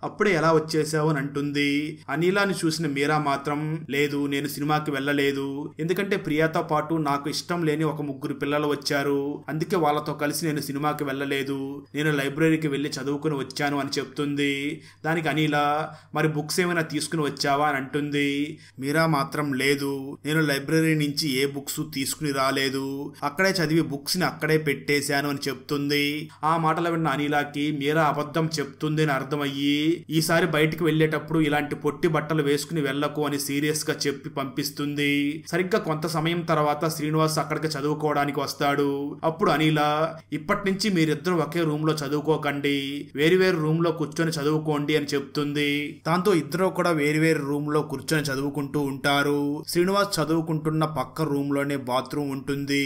అప్పుడే ఎలా వచ్చేసావు అని అంటుంది. అనిలాని చూసిన మీరా మాత్రం లేదు నేను సినిమాకి వెళ్ళలేదు, ఎందుకంటే ప్రియాతో పాటు నాకు ఇష్టం లేని ఒక 3 పిల్లలు వచ్చారు, అందుకే వాళ్ళతో కలిసి నేను సినిమాకి వెళ్ళలేదు, నేను లైబ్రరీకి వెళ్ళి చదువుకుని వచ్చాను అని చెప్తుంది. దానికి అనిలా మరి బుక్స్ ఏమైనా తీసుకుని వచ్చావా అని అంటుంది. మీరా మాత్రం లేదు నేను లైబ్రరీ నుంచి ఏ బుక్స్ తీసుకుని రాలేదు, అక్కడే చదివి బుక్స్ ని అక్కడే పెట్టేశాను అని చెప్తుంది. ఆ మాటలు విన్న అనిలాకి మీరా అబద్ధం చెప్తుంది అని అర్థమయ్యి ఈసారి బయటికి వెళ్లేటప్పుడు ఇలాంటి పొట్టి బట్టలు వేసుకుని వెళ్ళకు అని సీరియస్ గా చెప్పి పంపిస్తుంది. సరిగ్గా కొంత సమయం తర్వాత శ్రీనివాస్ అక్కడికి చదువుకోవడానికి వస్తాడు. అప్పుడు అనిలా ఇప్పటి నుంచి మీరిద్దరు ఒకే రూమ్ లో చదువుకోకండి, వేరు రూమ్ లో కూర్చొని చదువుకోండి అని చెప్తుంది. దాంతో ఇద్దరు కూడా వేరు రూమ్ లో కూర్చొని చదువుకుంటూ ఉంటారు. శ్రీనివాస్ చదువుకుంటున్న పక్క రూమ్ లోనే బాత్రూమ్ ఉంటుంది.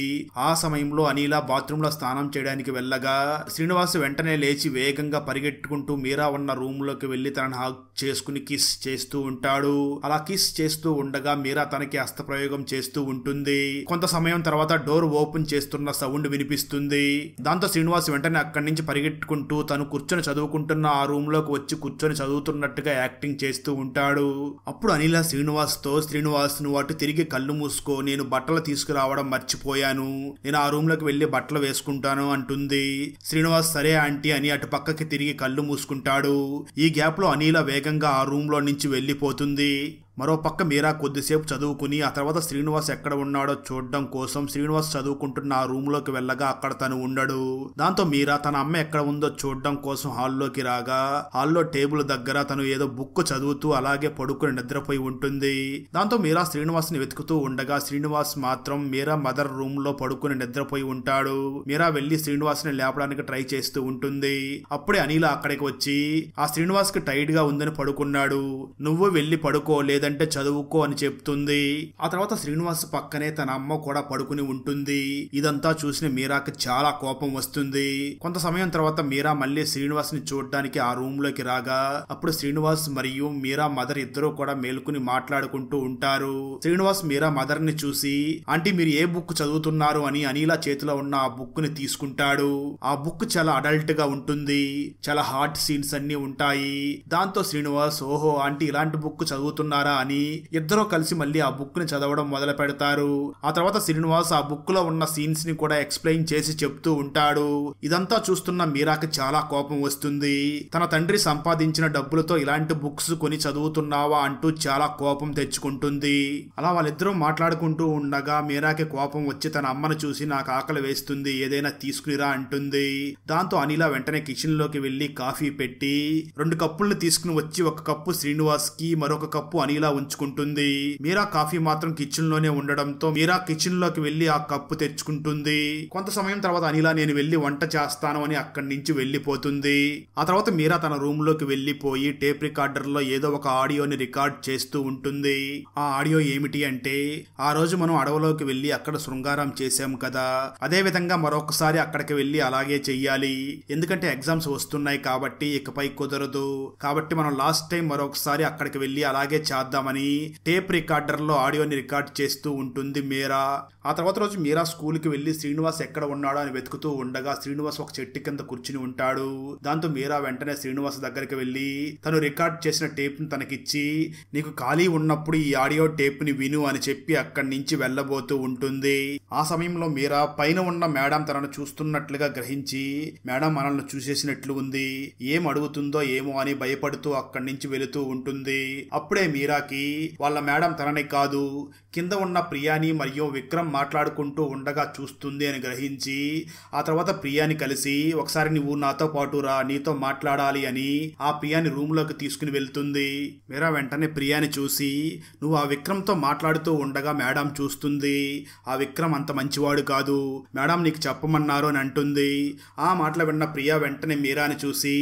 ఆ సమయంలో అనిలా బాత్రూమ్ లో స్నానం చేయడానికి వెళ్ళగా శ్రీనివాస్ వెంటనే లేచి వేగంగా పరిగెట్టుకుంటూ మీరా ఉన్న రూమ్ లోకి వెళ్లి తనని హగ్ చేసుకుని కిస్ చేస్తూ ఉంటాడు. అలా కిస్ చేస్తూ ఉండగా మీరా తనకి హస్తప్రయోగం చేస్తూ ఉంటుంది. కొంత సమయం తర్వాత డోర్ ఓపెన్ చేస్తున్న సౌండ్ వినిపిస్తుంది. దాంతో శ్రీనివాస్ వెంటనే అక్కడి నుంచి పరిగెట్టుకుంటూ తను కూర్చొని చదువుకుంటున్న ఆ రూమ్ లోకి వచ్చి కూర్చొని చదువుతున్నట్టుగా యాక్టింగ్ చేస్తూ ఉంటాడు. అప్పుడు అనిల శ్రీనివాస్ తో శ్రీనివాస్ నువ్వు అటు తిరిగి కళ్ళు మూసుకో, నేను బట్టలు తీసుకురావడం మర్చిపోయాను, నేను ఆ రూమ్ లోకి వెళ్లి బట్టలు వేసుకుంటాను అంటుంది. శ్రీనివాస్ సరే ఆంటీ అని అటు పక్కకి తిరిగి కళ్ళు మూసుకుంటాడు. ఈ గ్యాప్ లో అనిల వేగంగా ఆ రూమ్ లో నుంచి వెళ్లిపోతుంది. మరో పక్క మీరా కొద్దిసేపు చదువుకుని ఆ తర్వాత శ్రీనివాస్ ఎక్కడ ఉన్నాడో చూడడం కోసం శ్రీనివాస్ చదువుకుంటున్న ఆ రూమ్ లోకి వెళ్ళగా అక్కడ తను ఉండడు. దాంతో మీరా తన అమ్మ ఎక్కడ ఉందో చూడడం కోసం హాల్లోకి రాగా హాల్లో టేబుల్ దగ్గర తను ఏదో బుక్ చదువుతూ అలాగే పడుకుని నిద్రపోయి ఉంటుంది. దాంతో మీరా శ్రీనివాస్ ని వెతుకుతూ ఉండగా శ్రీనివాస్ మాత్రం మీరా మదర్ రూమ్ లో పడుకుని నిద్రపోయి ఉంటాడు. మీరా వెళ్లి శ్రీనివాస్ ని లేపడానికి ట్రై చేస్తూ ఉంటుంది. అప్పుడే అనిల అక్కడికి వచ్చి ఆ శ్రీనివాస్ కి టైట్ గా ఉందని పడుకున్నాడు, నువ్వు వెళ్లి పడుకో లేదంటే చదువుకో అని చెప్తుంది. ఆ తర్వాత శ్రీనివాస్ పక్కనే తన అమ్మ కూడా పడుకుని ఉంటుంది. ఇదంతా చూసిన మీరాకి చాలా కోపం వస్తుంది. కొంత సమయం తర్వాత మీరా మళ్ళీ శ్రీనివాస్ ని చూడడానికి ఆ రూమ్ లోకి రాగా అప్పుడు శ్రీనివాస్ మరియు మీరా మదర్ ఇద్దరు కూడా మేలుకుని మాట్లాడుకుంటూ ఉంటారు. శ్రీనివాస్ మీరా మదర్ ని చూసి ఆంటీ మీరు ఏ బుక్ చదువుతున్నారు అని అనిల చేతిలో ఉన్న ఆ బుక్ ని తీసుకుంటాడు. ఆ బుక్ చాలా అడల్ట్ గా ఉంటుంది, చాలా హార్ట్ సీన్స్ అన్ని ఉంటాయి. దాంతో శ్రీనివాస్ ఓహో ఆంటీ ఇలాంటి బుక్ చదువుతున్నారా అని ఇద్దరూ కలిసి మళ్ళీ ఆ బుక్ ని చదవడం మొదలు పెడతారు. ఆ తర్వాత శ్రీనివాస్ ఆ బుక్ లో ఉన్న సీన్స్ ని కూడా ఎక్స్ప్లెయిన్ చేసి చెప్తూ ఉంటాడు. ఇదంతా చూస్తున్న మీరాకి చాలా కోపం వస్తుంది. తన తండ్రి సంపాదించిన డబ్బులతో ఇలాంటి బుక్స్ కొని చదువుతున్నావా అంటూ చాలా కోపం తెచ్చుకుంటుంది. అలా వాళ్ళిద్దరూ మాట్లాడుకుంటూ ఉండగా మీరాకి కోపం వచ్చి తన అమ్మను చూసి నాకు ఆకలి వేస్తుంది ఏదైనా తీసుకునిరా అంటుంది. దాంతో అనిల వెంటనే కిచెన్ లోకి వెళ్లి కాఫీ పెట్టి 2 కప్పుల్ని తీసుకుని వచ్చి ఒక కప్పు శ్రీనివాస్ కి మరొక కప్పు అనిల అనిలా ఉంచుకుంటుంది. మీరా కాఫీ మాత్రం కిచెన్ లోనే ఉండడంతో మీరా కిచెన్ లోకి వెళ్లి ఆ కప్పు తెచ్చుకుంటుంది. కొంత సమయం తర్వాత అనిలా నేను వెళ్లి వంట చేస్తాను అని అక్కడి నుంచి వెళ్లిపోతుంది. ఆ తర్వాత మీరా తన రూమ్ లోకి వెళ్లిపోయి టేప్ రికార్డర్ లో ఏదో ఒక ఆడియోని రికార్డ్ చేస్తూ ఉంటుంది. ఆ ఆడియో ఏమిటి అంటే, ఆ రోజు మనం అడవిలోకి వెళ్లి అక్కడ శృంగారం చేశాం కదా, అదే విధంగా మరొకసారి అక్కడికి వెళ్లి అలాగే చెయ్యాలి. ఎందుకంటే ఎగ్జామ్స్ వస్తున్నాయి కాబట్టి ఇకపై కుదరదు. కాబట్టి మనం లాస్ట్ టైం మరొకసారి అక్కడికి వెళ్లి అలాగే చేద్దామని టేప్ రికార్డర్ లో ఆడియోని రికార్డ్ చేస్తూ ఉంటుంది మీరా. ఆ తర్వాత రోజు మీరా స్కూల్ కి వెళ్లి శ్రీనివాస్ ఎక్కడ ఉన్నాడో అని వెతుకుతూ ఉండగా శ్రీనివాస్ ఒక చెట్టు కింద కూర్చుని ఉంటాడు. దాంతో మీరా వెంటనే శ్రీనివాస్ దగ్గరికి వెళ్లి తను రికార్డ్ చేసిన టేప్ ని తనకిచ్చి, నీకు ఖాళీ ఉన్నప్పుడు ఈ ఆడియో టేప్ ని విను అని చెప్పి అక్కడి నుంచి వెళ్లబోతూ ఉంటుంది. ఆ సమయంలో మీరా పైన ఉన్న మేడం తనను చూస్తున్నట్లుగా గ్రహించి, మేడం మనల్ని చూసేసినట్లు ఉంది, ఏం అడుగుతుందో ఏమో అని భయపడుతూ అక్కడి నుంచి వెళుతూ ఉంటుంది. అప్పుడే మీరాకి వాళ్ళ మేడం తనని కాదు, కింద ఉన్న ప్రియాని మరియు విక్రమ్ మాట్లాడుకుంటూ ఉండగా చూస్తుంది అని గ్రహించి, ఆ తర్వాత ప్రియాని కలిసి ఒకసారి నువ్వు నాతో పాటు రా, నీతో మాట్లాడాలి అని ఆ ప్రియాని రూమ్ లోకి తీసుకుని వెళ్తుంది. మీరా వెంటనే ప్రియాని చూసి, నువ్వు ఆ విక్రమ్ తో మాట్లాడుతూ ఉండగా మేడం చూస్తుంది, ఆ విక్రమ్ అంత మంచివాడు కాదు, మేడం నీకు చెప్పమన్నారు అని అంటుంది. ఆ మాటలు విన్న ప్రియా వెంటనే మీరాని చూసి,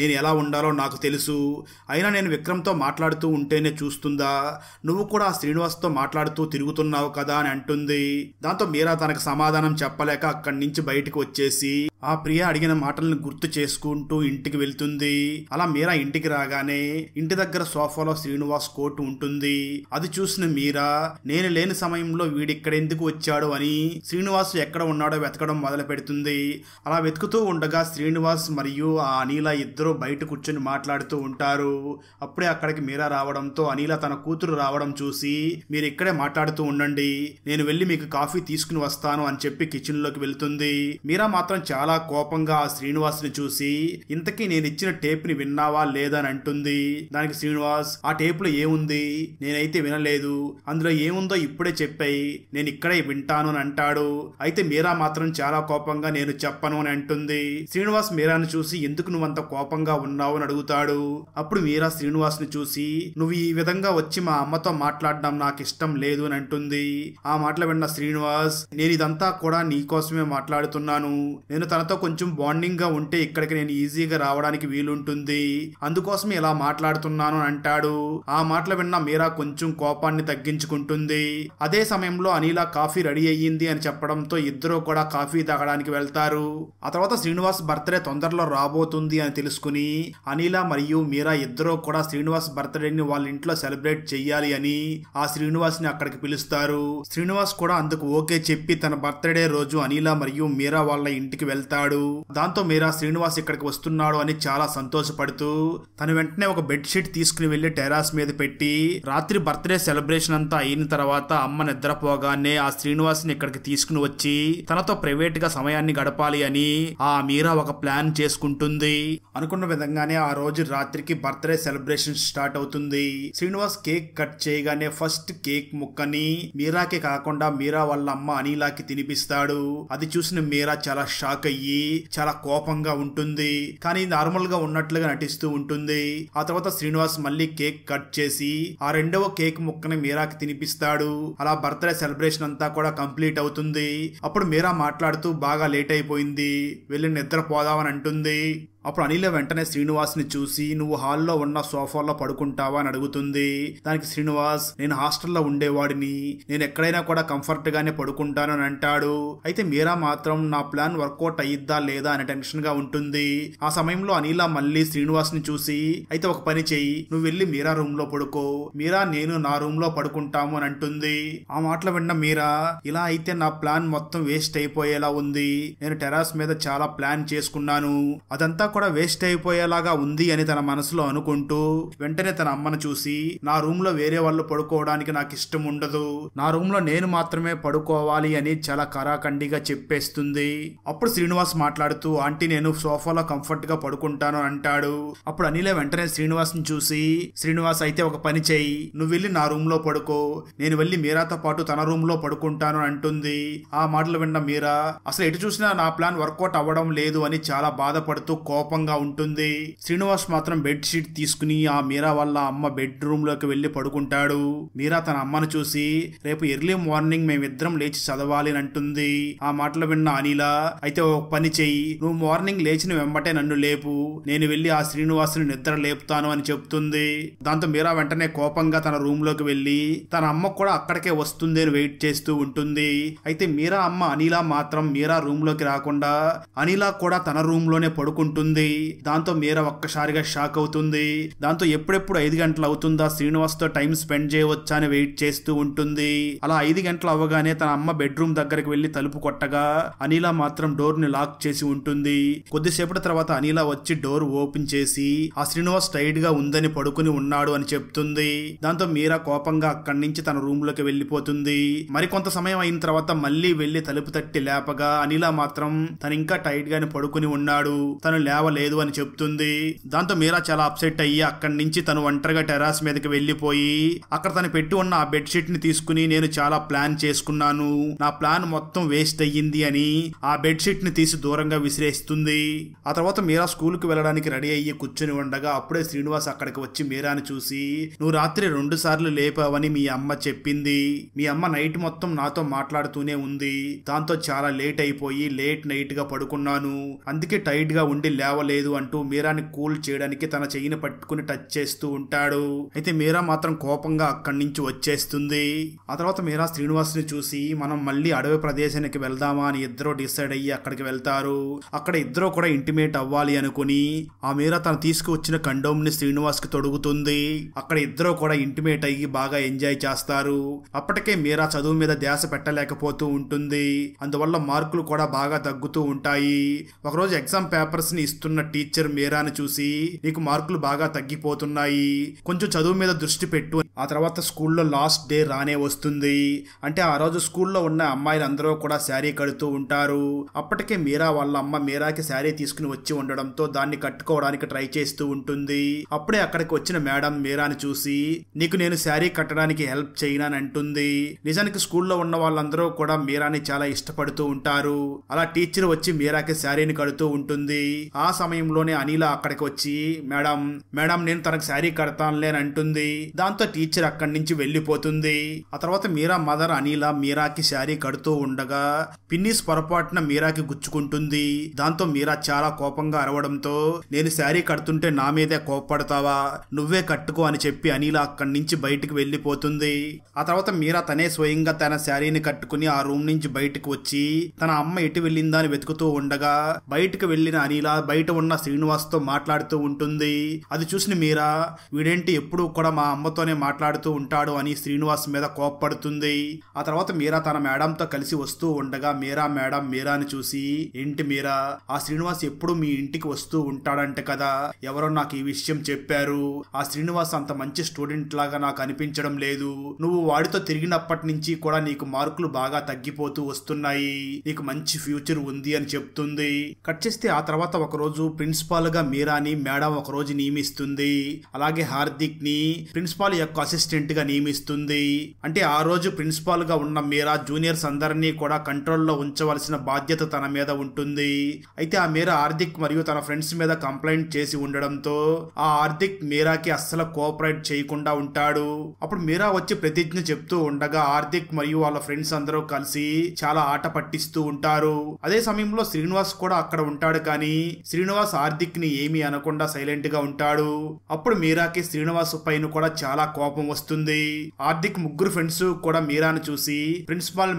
నేను ఎలా ఉండాలో నాకు తెలుసు, అయినా నేను విక్రమ్ తో మాట్లాడుతూ ఉంటేనే చూస్తుందా, నువ్వు కూడా ఆ శ్రీనివాస్ తో మాట్లాడుతూ తిరుగుతున్నావు కదా అని అంటుంది. దాంతో మీరా తనకు సమాధానం చెప్పలేక అక్కడి నుంచి బయటకు వచ్చేసి ఆ ప్రియ అడిగిన మాటలను గుర్తు చేసుకుంటూ ఇంటికి వెళ్తుంది. అలా మీరా ఇంటికి రాగానే ఇంటి దగ్గర సోఫాలో శ్రీనివాస్ కోట్ ఉంటుంది. అది చూసిన మీరా, నేను లేని సమయంలో వీడిక్కడెందుకు వచ్చాడు అని శ్రీనివాస్ ఎక్కడ ఉన్నాడో వెతకడం మొదలు పెడుతుంది. అలా వెతుకుతూ ఉండగా శ్రీనివాస్ మరియు ఆ అనిల ఇద్దరు బయట కూర్చొని మాట్లాడుతూ ఉంటారు. అప్పుడే అక్కడికి మీరా రావడంతో అనిల తన కూతురు రావడం చూసి, మీరు ఇక్కడే మాట్లాడుతూ ఉండండి, నేను వెళ్లి మీకు కాఫీ తీసుకుని వస్తాను అని చెప్పి కిచెన్ లోకి వెళ్తుంది. మీరా మాత్రం చాలా కోపంగా ఆ శ్రీనివాస్ ని చూసి, ఇంతకీ నేను ఇచ్చిన టేప్ ని విన్నావా లేదా అని అంటుంది. దానికి శ్రీనివాస్, ఆ టేప్ లో ఏముంది, నేనైతే వినలేదు, అందులో ఏముందో ఇప్పుడే చెప్పాయి, నేను ఇక్కడే వింటాను అని అంటాడు. అయితే మీరా మాత్రం చాలా కోపంగా నేను చెప్పను అని అంటుంది. శ్రీనివాస్ మీరాను చూసి, ఎందుకు నువ్వంత కోపంగా ఉన్నావు అని అడుగుతాడు. అప్పుడు మీరా శ్రీనివాస్ ని చూసి, నువ్వు ఈ విధంగా వచ్చి మా అమ్మతో మాట్లాడడం నాకు ఇష్టం లేదు అని అంటుంది. ఆ మాటలు విన్న శ్రీనివాస్, నేను ఇదంతా కూడా నీకోసమే మాట్లాడుతున్నాను, నేను తనతో కొంచెం బాండింగ్ గా ఉంటే ఇక్కడికి నేను ఈజీగా రావడానికి వీలుంటుంది, అందుకోసం ఇలా మాట్లాడుతున్నాను అని అంటాడు. ఆ మాటలు విన్న మీరా కొంచెం కోపాన్ని తగ్గించుకుంటుంది. అదే సమయంలో అనిల కాఫీ రెడీ అయ్యింది అని చెప్పడంతో ఇద్దరు కూడా కాఫీ తాగడానికి వెళ్తారు. ఆ తర్వాత శ్రీనివాస్ బర్త్డే తొందరలో రాబోతుంది అని తెలుసుకుని అనిల మరియు మీరా ఇద్దరు కూడా శ్రీనివాస్ బర్త్డేని వాళ్ళ ఇంట్లో సెలబ్రేట్ చెయ్యాలి అని ఆ శ్రీనివాస్ ని అక్కడికి పిలుస్తారు. శ్రీనివాస్ కూడా అందుకు ఓకే చెప్పి తన బర్త్డే రోజు అనిల మరియు మీరా వాళ్ళ ఇంటికి వెళ్తాడు. దాంతో మీరా శ్రీనివాస్ ఇక్కడికి వస్తున్నాడు అని చాలా సంతోషపడుతూ తను వెంటనే ఒక బెడ్షీట్ తీసుకుని వెళ్లి టెరాస్ మీద పెట్టి, రాత్రి బర్త్డే సెలబ్రేషన్ అంతా అయిన తర్వాత అమ్మ నిద్రపోగానే ఆ శ్రీనివాస్ ని ఇక్కడికి తీసుకుని వచ్చి తనతో ప్రైవేట్ గా సమయాన్ని గడపాలి అని ఆ మీరా ఒక ప్లాన్ చేసుకుంటుంది. అనుకున్న విధంగానే ఆ రోజు రాత్రికి బర్త్డే సెలబ్రేషన్ స్టార్ట్ అవుతుంది. శ్రీనివాస్ కేక్ కట్ చేయగానే ఫస్ట్ కేక్ ముక్కని మీరాకి కాకుండా మీరా వాళ్ళ అమ్మ అనిలాకి తినిపిస్తాడు. అది చూసిన మీరా చాలా షాక్ అయ్యి చాలా కోపంగా ఉంటుంది, కానీ నార్మల్ గా ఉన్నట్లుగా నటిస్తూ ఉంటుంది. ఆ తర్వాత శ్రీనివాస్ మళ్ళీ కేక్ కట్ చేసి ఆ రెండవ కేక్ ముక్కని మీరాకి తినిపిస్తాడు. అలా బర్త్డే సెలబ్రేషన్ అంతా కూడా కంప్లీట్ అవుతుంది. అప్పుడు మీరా మాట్లాడుతూ, బాగా లేట్ అయిపోయింది, వెళ్ళి నిద్రపోదామని అంటుంది. అప్పుడు అనిల వెంటనే శ్రీనివాస్ ని చూసి, నువ్వు హాల్లో ఉన్న సోఫాలో పడుకుంటావా అని అడుగుతుంది. దానికి శ్రీనివాస్, నేను హాస్టల్లో ఉండేవాడిని, నేను ఎక్కడైనా కూడా కంఫర్ట్ గానే పడుకుంటాను అని అంటాడు. అయితే మీరా మాత్రం నా ప్లాన్ వర్కౌట్ అయ్యిద్దా లేదా అని టెన్షన్ గా ఉంటుంది. ఆ సమయంలో అనిల మళ్ళీ శ్రీనివాస్ ని చూసి, అయితే ఒక పని చెయ్యి, నువ్వు వెళ్ళి మీరా రూమ్ లో పడుకో, మీరా నేను నా రూమ్ లో పడుకుంటాము అని అంటుంది. ఆ మాటలు విన్న మీరా, ఇలా అయితే నా ప్లాన్ మొత్తం వేస్ట్ అయిపోయేలా ఉంది, నేను టెరాస్ మీద చాలా ప్లాన్ చేసుకున్నాను, అదంతా కూడా వేస్ట్ అయిపోయేలాగా ఉంది అని తన మనసులో అనుకుంటూ వెంటనే తన అమ్మను చూసి, నా రూమ్ లో వేరే వాళ్ళు పడుకోవడానికి నాకు ఇష్టం ఉండదు, నా రూమ్ లో నేను మాత్రమే పడుకోవాలి అని చాలా కరాఖండిగా చెప్పేస్తుంది. అప్పుడు శ్రీనివాస్ మాట్లాడుతూ, ఆంటీ నేను సోఫాలో కంఫర్ట్ గా పడుకుంటాను అంటాడు. అప్పుడు అనిల వెంటనే శ్రీనివాస్ ని చూసి, శ్రీనివాస్ అయితే ఒక పని చెయ్యి, నువ్వు వెళ్ళి నా రూమ్ లో పడుకో, నేను వెళ్ళి మీరాతో పాటు తన రూమ్ లో పడుకుంటాను అంటుంది. ఆ మాటలు విన్న మీరా, అసలు ఎటు చూసినా నా ప్లాన్ వర్కౌట్ అవ్వడం లేదు అని చాలా బాధపడుతూ కోపంగా ఉంటుంది. శ్రీనివాస్ మాత్రం బెడ్ షీట్ తీసుకుని ఆ మీరా వాళ్ళ అమ్మ బెడ్ రూమ్ లోకి వెళ్లి పడుకుంటాడు. మీరా తన అమ్మను చూసి రేపు ఎర్లీ మార్నింగ్ మేమిద్దరం లేచి చదవాలి అని అంటుంది. ఆ మాటలు విన్న అనిల, అయితే ఒక పని చెయ్యి, నువ్వు మార్నింగ్ లేచిన వెంబటే నన్ను లేపు, నేను వెళ్లి ఆ శ్రీనివాసుని నిద్ర లేపుతాను అని చెప్తుంది. దాంతో మీరా వెంటనే కోపంగా తన రూమ్ లోకి వెళ్లి తన అమ్మ కూడా అక్కడికే వస్తుంది అని వెయిట్ చేస్తూ ఉంటుంది. అయితే మీరా అమ్మ అనిల మాత్రం మీరా రూమ్ లోకి రాకుండా అనిల కూడా తన రూమ్ లోనే పడుకుంటుంది. దాంతో మీరా ఒక్కసారిగా షాక్ అవుతుంది. దాంతో ఎప్పుడెప్పుడు 5 గంటలు అవుతుందా శ్రీనివాస్ తో టైం స్పెండ్ చేయవచ్చా అని వెయిట్ చేస్తూ ఉంటుంది. అలా 5 గంటలు అవ్వగానే తన అమ్మ బెడ్రూమ్ దగ్గరికి వెళ్లి తలుపు కొట్టగా అనిల మాత్రం డోర్ ని లాక్ చేసి ఉంటుంది. కొద్దిసేపటి తర్వాత అనిల వచ్చి డోర్ ఓపెన్ చేసి ఆ శ్రీనివాస్ టైట్ గా ఉందని పడుకుని ఉన్నాడు అని చెప్తుంది. దాంతో మీరా కోపంగా అక్కడి నుంచి తన రూమ్ లోకి వెళ్లిపోతుంది. మరికొంత సమయం అయిన తర్వాత మళ్లీ వెళ్లి తలుపు తట్టి లేపగా అనిల మాత్రం తను ఇంకా టైట్ గానే పడుకుని ఉన్నాడు, తను లేవలేదు అని చెప్తుంది. దాంతో మీరా చాలా అప్సెట్ అయ్యి అక్కడి నుంచి తను ఒంటరిగా టెర్రస్ మీదకి వెళ్లిపోయి అక్కడ తను పెట్టి ఉన్న ఆ బెడ్ షీట్ ని తీసుకుని నేను చాలా ప్లాన్ చేసుకున్నాను, నా ప్లాన్ మొత్తం వేస్ట్ అయ్యింది అని ఆ బెడ్ షీట్ ని తీసి దూరంగా విసిరేస్తుంది. ఆ తర్వాత మీరా స్కూల్ కు వెళ్ళడానికి రెడీ అయ్యి కూర్చుని ఉండగా అప్పుడే శ్రీనివాస్ అక్కడికి వచ్చి మీరాని చూసి, నువ్వు రాత్రి 2 సార్లు లేపావని మీ అమ్మ చెప్పింది, మీ అమ్మ నైట్ మొత్తం నాతో మాట్లాడుతూనే ఉంది, దాంతో చాలా లేట్ అయిపోయి లేట్ నైట్ గా పడుకున్నాను, అందుకే టైట్ గా ఉండి లేవలేదు అంటూ మీరాని కూల్ చేయడానికి తన చెయ్యిని పట్టుకుని టచ్ చేస్తూ ఉంటాడు. అయితే మీరా మాత్రం కోపంగా అక్కడి నుంచి వచ్చేస్తుంది. ఆ తర్వాత మీరా శ్రీనివాస్ ని చూసి మనం మళ్ళీ అడవి ప్రదేశానికి వెళ్దామా అని ఇద్దరు డిసైడ్ అయ్యి అక్కడికి వెళ్తారు. అక్కడ ఇద్దరు కూడా ఇంటిమేట్ అవ్వాలి అనుకుని ఆ మీరా తను తీసుకువచ్చిన కండోమ్ ని శ్రీనివాస్ కి తొడుగుతుంది. అక్కడ ఇద్దరు కూడా ఇంటిమేట్ అయ్యి బాగా ఎంజాయ్ చేస్తారు. అప్పటికే మీరా చదువు మీద ధ్యాస పెట్టలేకపోతూ ఉంటుంది, అందువల్ల మార్కులు కూడా బాగా తగ్గుతూ ఉంటాయి. ఒకరోజు ఎగ్జామ్ పేపర్స్ ని ఇస్తున్న టీచర్ మీరాని చూసి, నీకు మార్కులు బాగా తగ్గిపోతున్నాయి, కొంచెం చదువు మీద దృష్టి పెట్టు. ఆ తర్వాత స్కూల్లో లాస్ట్ డే రానే వస్తుంది. అంటే ఆ రోజు స్కూల్లో ఉన్న అమ్మాయిలందరూ కూడా శారీ కడుతూ ఉంటారు. అప్పటికే మీరా వాళ్ళ అమ్మ మీరాకి శారీ తీసుకుని వచ్చి ఉండడంతో దాన్ని కట్టుకోవడానికి ట్రై చేస్తూ ఉంటుంది. అప్పుడే అక్కడికి వచ్చిన మేడం మీరాని చూసి, నీకు నేను శారీ కట్టడానికి హెల్ప్ చేయనని అంటుంది. నిజానికి స్కూల్లో ఉన్న వాళ్ళందరూ కూడా మీరాని చాలా ఇష్టపడుతూ ఉంటారు. అలా టీచర్ వచ్చి మీరాకి శారీని కడుతూ ఉంటుంది. ఆ సమయంలోనే అనిల అక్కడికి వచ్చి, మేడం మేడం నేను తనకు శారీ కడతానులే అని అంటుంది. దాంతో టీచర్ అక్కడి నుంచి వెళ్లిపోతుంది. ఆ తర్వాత మీరా మదర్ అనిల మీరాకి శారీ కడుతూ ఉండగా పిన్నిస్ పొరపాటున మీరాకి గుచ్చుకుంటుంది. దాంతో మీరా చాలా కోపంగా అరవడంతో, నేను శారీ కడుతుంటే నా మీదే కోప్పడతావా, నువ్వే కట్టుకో అని చెప్పి అనిల అక్కడి నుంచి బయటికి వెళ్లిపోతుంది. ఆ తర్వాత మీరా తనే స్వయంగా తన శారీని కట్టుకుని ఆ రూమ్ నుంచి బయటకు వచ్చి తన అమ్మ ఎటు వెళ్ళిందా అని వెతుకుతూ ఉండగా బయటకు వెళ్లిన అనిల బయట ఉన్న శ్రీనివాస్ తో మాట్లాడుతూ ఉంటుంది. అది చూసిన మీరా, వీడేంటి ఎప్పుడూ కూడా మా అమ్మతోనే మాట్లాడుతూ ఉంటాడు అని శ్రీనివాస్ మీద కోప్పడుతుంది. ఆ తర్వాత మీరా తన మేడంతో కలిసి వస్తూ ఉండగా మేడం మీరాని చూసి, ఏంటి మీరా, ఆ శ్రీనివాస్ ఎప్పుడు మీ ఇంటికి వస్తూ ఉంటాడంట కదా, ఎవరో నాకు ఈ విషయం చెప్పారు, ఆ శ్రీనివాస్ అంత మంచి స్టూడెంట్ లాగా నాకు అనిపించడం లేదు, నువ్వు వాడితో తిరిగినప్పటి నుంచి కూడా నీకు మార్కులు బాగా తగ్గిపోతూ వస్తున్నాయి, నీకు మంచి ఫ్యూచర్ ఉంది అని చెప్తుంది. కట్ చేస్తే ఆ తర్వాత ఒకరోజు ప్రిన్సిపాల్ గా మీరాని మేడం ఒకరోజు నియమిస్తుంది. అలాగే హార్దిక్ ని ప్రిన్సిపాల్ యొక్క అసిస్టెంట్ గా నియమిస్తుంది. అంటే ఆ రోజు ప్రిన్సిపాల్ గా ఉన్న మీరా జూనియర్స్ అందరినీ కూడా కంట్రోల్లో ఉంచవలసిన బాధ్యత తన మీద ఉంటుంది. అయితే ఆ మీరా హార్దిక్ మరియు తన ఫ్రెండ్స్ మీద కంప్లైంట్ చేసి ఉండడంతో ఆ హార్దిక్ మీరాకి అస్సలు కోఆపరేట్ చేయకుండా ఉంటాడు. అప్పుడు మీరా వచ్చి ప్రతిజ్ఞ చెప్తూ ఉండగా హార్దిక్ మరియు వాళ్ళ ఫ్రెండ్స్ అందరూ కలిసి చాలా ఆట పట్టిస్తూ ఉంటారు. అదే సమయంలో శ్రీనివాస్ కూడా అక్కడ ఉంటాడు. కానీ శ్రీనివాస్ హార్దిక్ ని ఏమీ అనకుండా సైలెంట్ గా ఉంటాడు. అప్పుడు మీరాకి శ్రీనివాస్ పైన కూడా చాలా కోపం వస్తుంది. హార్దిక్ ముగ్గురు ఫ్రెండ్స్ కూడా మీరాను చూసి ప్రిన్సిపాల్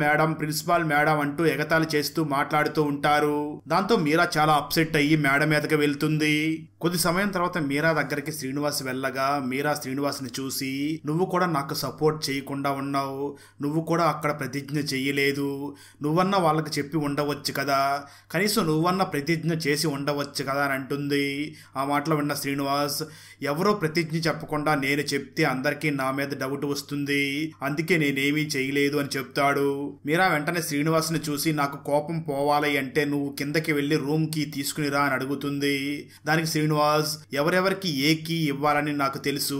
మేడం అంటూ ఎగతాళి చేస్తూ మాట్లాడుతూ ఉంటారు. దాంతో మీరా చాలా అప్సెట్ అయ్యి మేడం మీదకి వెళ్తుంది. కొద్ది సమయం తర్వాత మీరా దగ్గరికి శ్రీనివాస్ వెళ్ళగా మీరా శ్రీనివాస్ ని చూసి, నువ్వు కూడా నాకు సపోర్ట్ చేయకుండా ఉన్నావు, నువ్వు కూడా అక్కడ ప్రతిజ్ఞ చెయ్యలేదు, నువ్వన్నా వాళ్ళకి చెప్పి ఉండవచ్చు కదా, కనీసం నువ్వన్నా ప్రతిజ్ఞ చేసి ఉండవచ్చు కదా అని అంటుంది. ఆ మాటలు విన్న శ్రీనివాస్, ఎవరో ప్రతిజ్ఞ చెప్పకుండా నేను చెప్తే అందరికీ నా మీద డౌట్ వస్తుంది, అందుకే నేనేమీ చేయలేదు అని చెప్తాడు. మీరా వెంటనే శ్రీనివాస్ ని చూసి, నాకు కోపం పోవాలి అంటే నువ్వు కిందకి వెళ్లి రూమ్ కి తీసుకునిరా అని అడుగుతుంది. దానికి శ్రీనివాస్, ఎవరెవరికి ఏ కీ ఇవ్వాలని నాకు తెలుసు,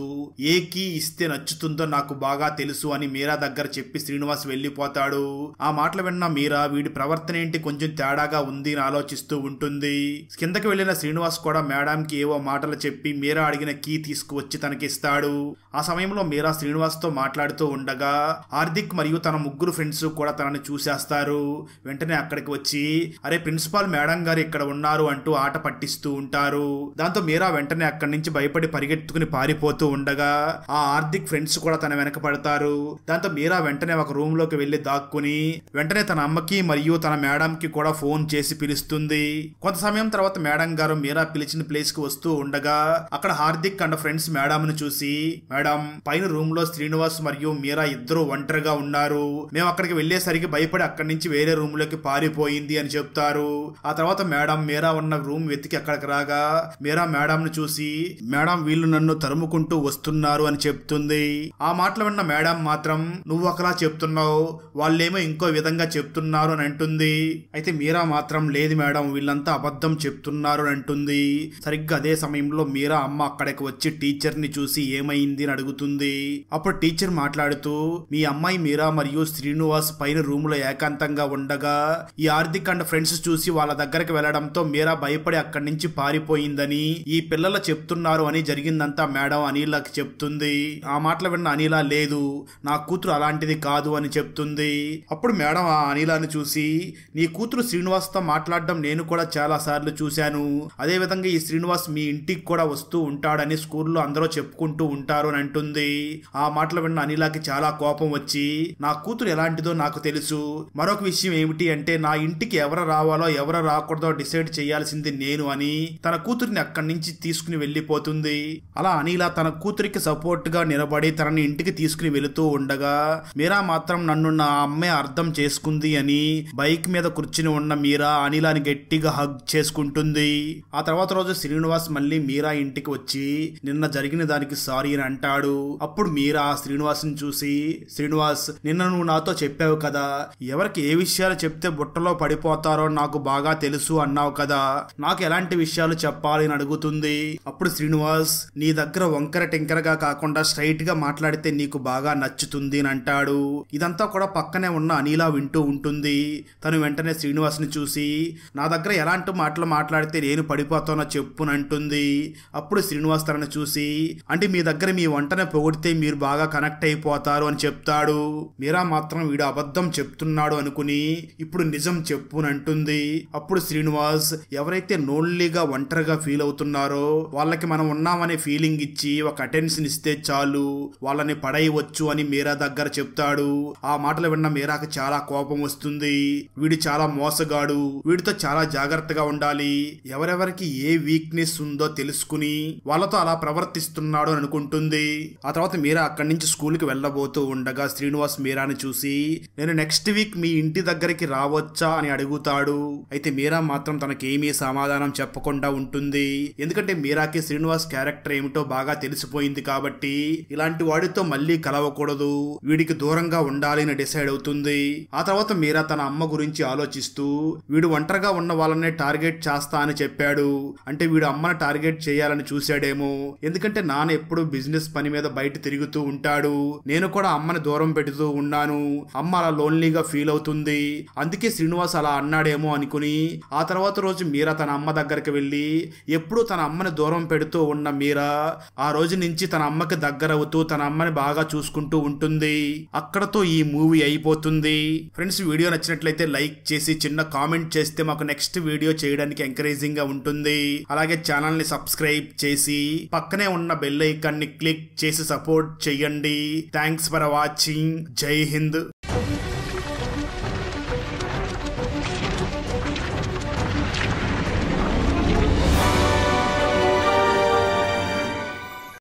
ఏ కీ ఇస్తే నచ్చుతుందో నాకు బాగా తెలుసు అని మీరా దగ్గర చెప్పి శ్రీనివాస్ వెళ్లిపోతాడు. ఆ మాటలు విన్న మీరా, వీడి ప్రవర్తన ఏంటి కొంచెం తేడాగా ఉంది అని ఆలోచిస్తూ ఉంటుంది. కిందకి కిందకి వెళ్లిన శ్రీనివాస్ కూడా మేడంకి ఏవో మాటలు చెప్పి మీరా అడిగిన కీ తీసుకువచ్చి తనకిస్తాడు. ఆ సమయంలో మీరా శ్రీనివాస్ తో మాట్లాడుతూ ఉండగా హార్దిక్ మరియు తన ముగ్గురు ఫ్రెండ్స్ కూడా తనని చూసేస్తారు. వెంటనే అక్కడికి వచ్చి అరే ప్రిన్సిపాల్ మేడం గారు ఇక్కడ ఉన్నారు అంటూ ఆట పట్టిస్తూ ఉంటారు. దాంతో మీరా వెంటనే అక్కడి నుంచి భయపడి పరిగెత్తుకుని పారిపోతూ ఉండగా ఆ హార్దిక్ ఫ్రెండ్స్ కూడా తన వెనక పడతారు. దాంతో మీరా వెంటనే ఒక రూమ్ లోకి వెళ్లి దాక్కుని వెంటనే తన అమ్మకి మరియు తన మేడం కి కూడా ఫోన్ చేసి పిలుస్తుంది. కొంత సమయం తర్వాత మేడం గారు మీరా పిలిచిన ప్లేస్ కి వస్తూ ఉండగా అక్కడ హార్దిక్ అండ్ ఫ్రెండ్స్ మేడం ను చూసి మేడం పైన రూమ్ లో శ్రీనివాస్ మరియు మీరా ఇద్దరు ఒంటరిగా ఉన్నారు. మేము అక్కడికి వెళ్లేసరికి భయపడి అక్కడి నుంచి వేరే రూమ్ లోకి పారిపోయింది అని చెప్తారు. ఆ తర్వాత మేడం మీరా ఉన్న రూమ్ వెతికి అక్కడికి రాగా మీరా మేడం ను చూసి మేడం వీళ్ళు నన్ను తరుముకుంటూ వస్తున్నారు అని చెప్తుంది. ఆ మాటలు విన్న మేడం మాత్రం నువ్వు ఒకలా చెప్తున్నావు, వాళ్ళేమో ఇంకో విధంగా చెప్తున్నారు అని అంటుంది. అయితే మీరా మాత్రం లేదు మేడం వీళ్ళంతా అబద్ధం చెప్తున్నారు అని అంటుంది. సరిగ్గా అదే సమయంలో మీరా అమ్మ అక్కడికి వచ్చి టీచర్ ని చూసి ఏమైంది అని అడుగుతుంది. అప్పుడు టీచర్ మాట్లాడుతూ మీ అమ్మాయి మీరా మరియు శ్రీనివాస్ పైన రూమ్ లో ఏకాంతంగా ఉండగా ఈ హార్దిక్ అండ్ ఫ్రెండ్స్ చూసి వాళ్ళ దగ్గరికి వెళ్లడంతో మీరా భయపడి అక్కడి నుంచి పారిపోయిందని ఈ పిల్లలు చెప్తున్నారు అని జరిగిందంతా మేడం అనిలాకి చెప్తుంది. ఆ మాటలు విన్న అనిలా లేదు నా కూతురు అలాంటిది కాదు అని చెప్తుంది. అప్పుడు మేడం ఆ అనిలాని చూసి నీ కూతురు శ్రీనివాస్ తో మాట్లాడడం నేను కూడా చాలా సార్లు చూశాను, అదే విధంగా ఈ శ్రీనివాస్ మీ ఇంటికి కూడా వస్తూ ఉంటాడని స్కూల్లో అందరూ చెప్పుకుంటూ ఉంటారు అని అంటుంది. ఆ మాటలు విన్న అనిలాకి చాలా కోపం వచ్చి నా కూతురు ఎలాంటిదో నాకు తెలుసు, మరొక విషయం ఏమిటి అంటే నా ఇంటికి ఎవరు రావాలో ఎవరు రాకూడదో డిసైడ్ చేయాల్సింది నేను అని తన కూతురిని అక్కడి నుంచి తీసుకుని వెళ్లిపోతుంది. అలా అనిలా తన కూతురికి సపోర్ట్ గా నిలబడి తనని ఇంటికి తీసుకుని వెళుతూ ఉండగా మీరా మాత్రం నన్ను నా అమ్మే అర్థం చేసుకుంది అని బైక్ మీద కూర్చుని ఉన్న మీరా అనిలాని గట్టిగా హగ్ చేసుకుంటుంది. ఆ తర్వాత రోజు శ్రీనివాస్ మళ్ళీ మీరా ఇంటికి వచ్చి నిన్న జరిగిన దానికి సారీ అని అంటాడు. అప్పుడు మీరా శ్రీనివాస్ ని చూసి శ్రీనివాస్ నిన్న నువ్వు నాతో చెప్పావు కదా ఎవరికి ఏ విషయాలు చెప్తే బుట్టలో పడిపోతారో నాకు బాగా తెలుసు అన్నావు కదా, నాకు ఎలాంటి విషయాలు చెప్పాలి అని అడుగుతుంది. అప్పుడు శ్రీనివాస్ నీ దగ్గర వంకర టెంకరగా కాకుండా స్ట్రైట్ గా మాట్లాడితే నీకు బాగా నచ్చుతుంది అని అంటాడు. ఇదంతా కూడా పక్కనే ఉన్న అనిలా వింటూ ఉంటుంది. తను వెంటనే శ్రీనివాస్ ని చూసి నా దగ్గర ఎలాంటి మాటలు మాట్లాడితే నేను పడిపోతానో చెప్పునంటుంది. అప్పుడు శ్రీనివాస్ తనను చూసి అంటే మీ దగ్గర మీ వంటనే పొగిడితే మీరు బాగా కనెక్ట్ అయిపోతారు అని చెప్తాడు. మీరా మాత్రం వీడు అబద్ధం చెప్తున్నాడు అనుకుని ఇప్పుడు నిజం చెప్పునంటుంది. అప్పుడు శ్రీనివాస్ ఎవరైతే లోన్లీగా ఒంటరిగా ఫీల్ అవుతున్నారో వాళ్ళకి మనం ఉన్నామనే ఫీలింగ్ ఇచ్చి ఒక అటెన్షన్ ఇస్తే చాలు వాళ్ళని పడేయవచ్చు అని మీరా దగ్గర చెప్తాడు. ఆ మాటలు విన్న మీరాకి చాలా కోపం వస్తుంది. వీడు చాలా మోసగాడు, వీడితో చాలా జాగ్రత్తగా ఉండాలి, ఎవరెవరికి ఏ వీక్నెస్ ఉందో తెలుసుకుని వాళ్ళతో అలా ప్రవర్తిస్తున్నాడు అని అనుకుంటుంది. ఆ తర్వాత మీరా అక్కడి నుంచి స్కూల్ కి వెళ్ళబోతూ ఉండగా శ్రీనివాస్ మీరాని చూసి నేను నెక్స్ట్ వీక్ మీ ఇంటి దగ్గరికి రావచ్చా అని అడుగుతాడు. అయితే మీరా మాత్రం తనకేమీ సమాధానం చెప్పకుండా ఉంటుంది. ఎందుకంటే మీరాకి శ్రీనివాస్ క్యారెక్టర్ ఏమిటో బాగా తెలిసిపోయింది కాబట్టి ఇలాంటి వాడితో మళ్ళీ కలవకూడదు, వీడికి దూరంగా ఉండాలి అని డిసైడ్ అవుతుంది. ఆ తర్వాత మీరా తన అమ్మ గురించి ఆలోచిస్తూ వీడు ఒంటరిగా ఉన్న వాళ్ళనే టార్గెట్ చేస్తా అని చెప్పాడు, అంటే వీడు అమ్మని టార్గెట్ చేయాలని చూశాడేమో, ఎందుకంటే నాన్న ఎప్పుడు బిజినెస్ పని మీద బయట తిరుగుతూ ఉంటాడు, నేను కూడా అమ్మని దూరం పెడుతూ ఉన్నాను, అమ్మ అలా లోన్లీగా ఫీల్ అవుతుంది, అందుకే శ్రీనివాస్ అలా అన్నాడేమో అనుకుని ఆ తర్వాత రోజు మీరా తన అమ్మ దగ్గరికి వెళ్ళి ఎప్పుడు తన అమ్మని దూరం పెడుతూ ఉన్న మీరా ఆ రోజు నుంచి తన అమ్మకి దగ్గర అవుతూ తన అమ్మని బాగా చూసుకుంటూ ఉంటుంది. అక్కడతో ఈ మూవీ అయిపోతుంది. ఫ్రెండ్స్ వీడియో నచ్చినట్లయితే లైక్ చేసి చిన్న కామెంట్ చేస్తే మాకు నెక్స్ట్ వీడియో చేయడానికి ఎంకరేజింగ్ గా ఉంటుంది. అలాగే ఛానల్ ని సబ్స్క్రైబ్ చేసి పక్కనే ఉన్న బెల్ ఐకాన్ ని క్లిక్ చేసి సపోర్ట్ చేయండి. Thanks for watching. జై హింద్.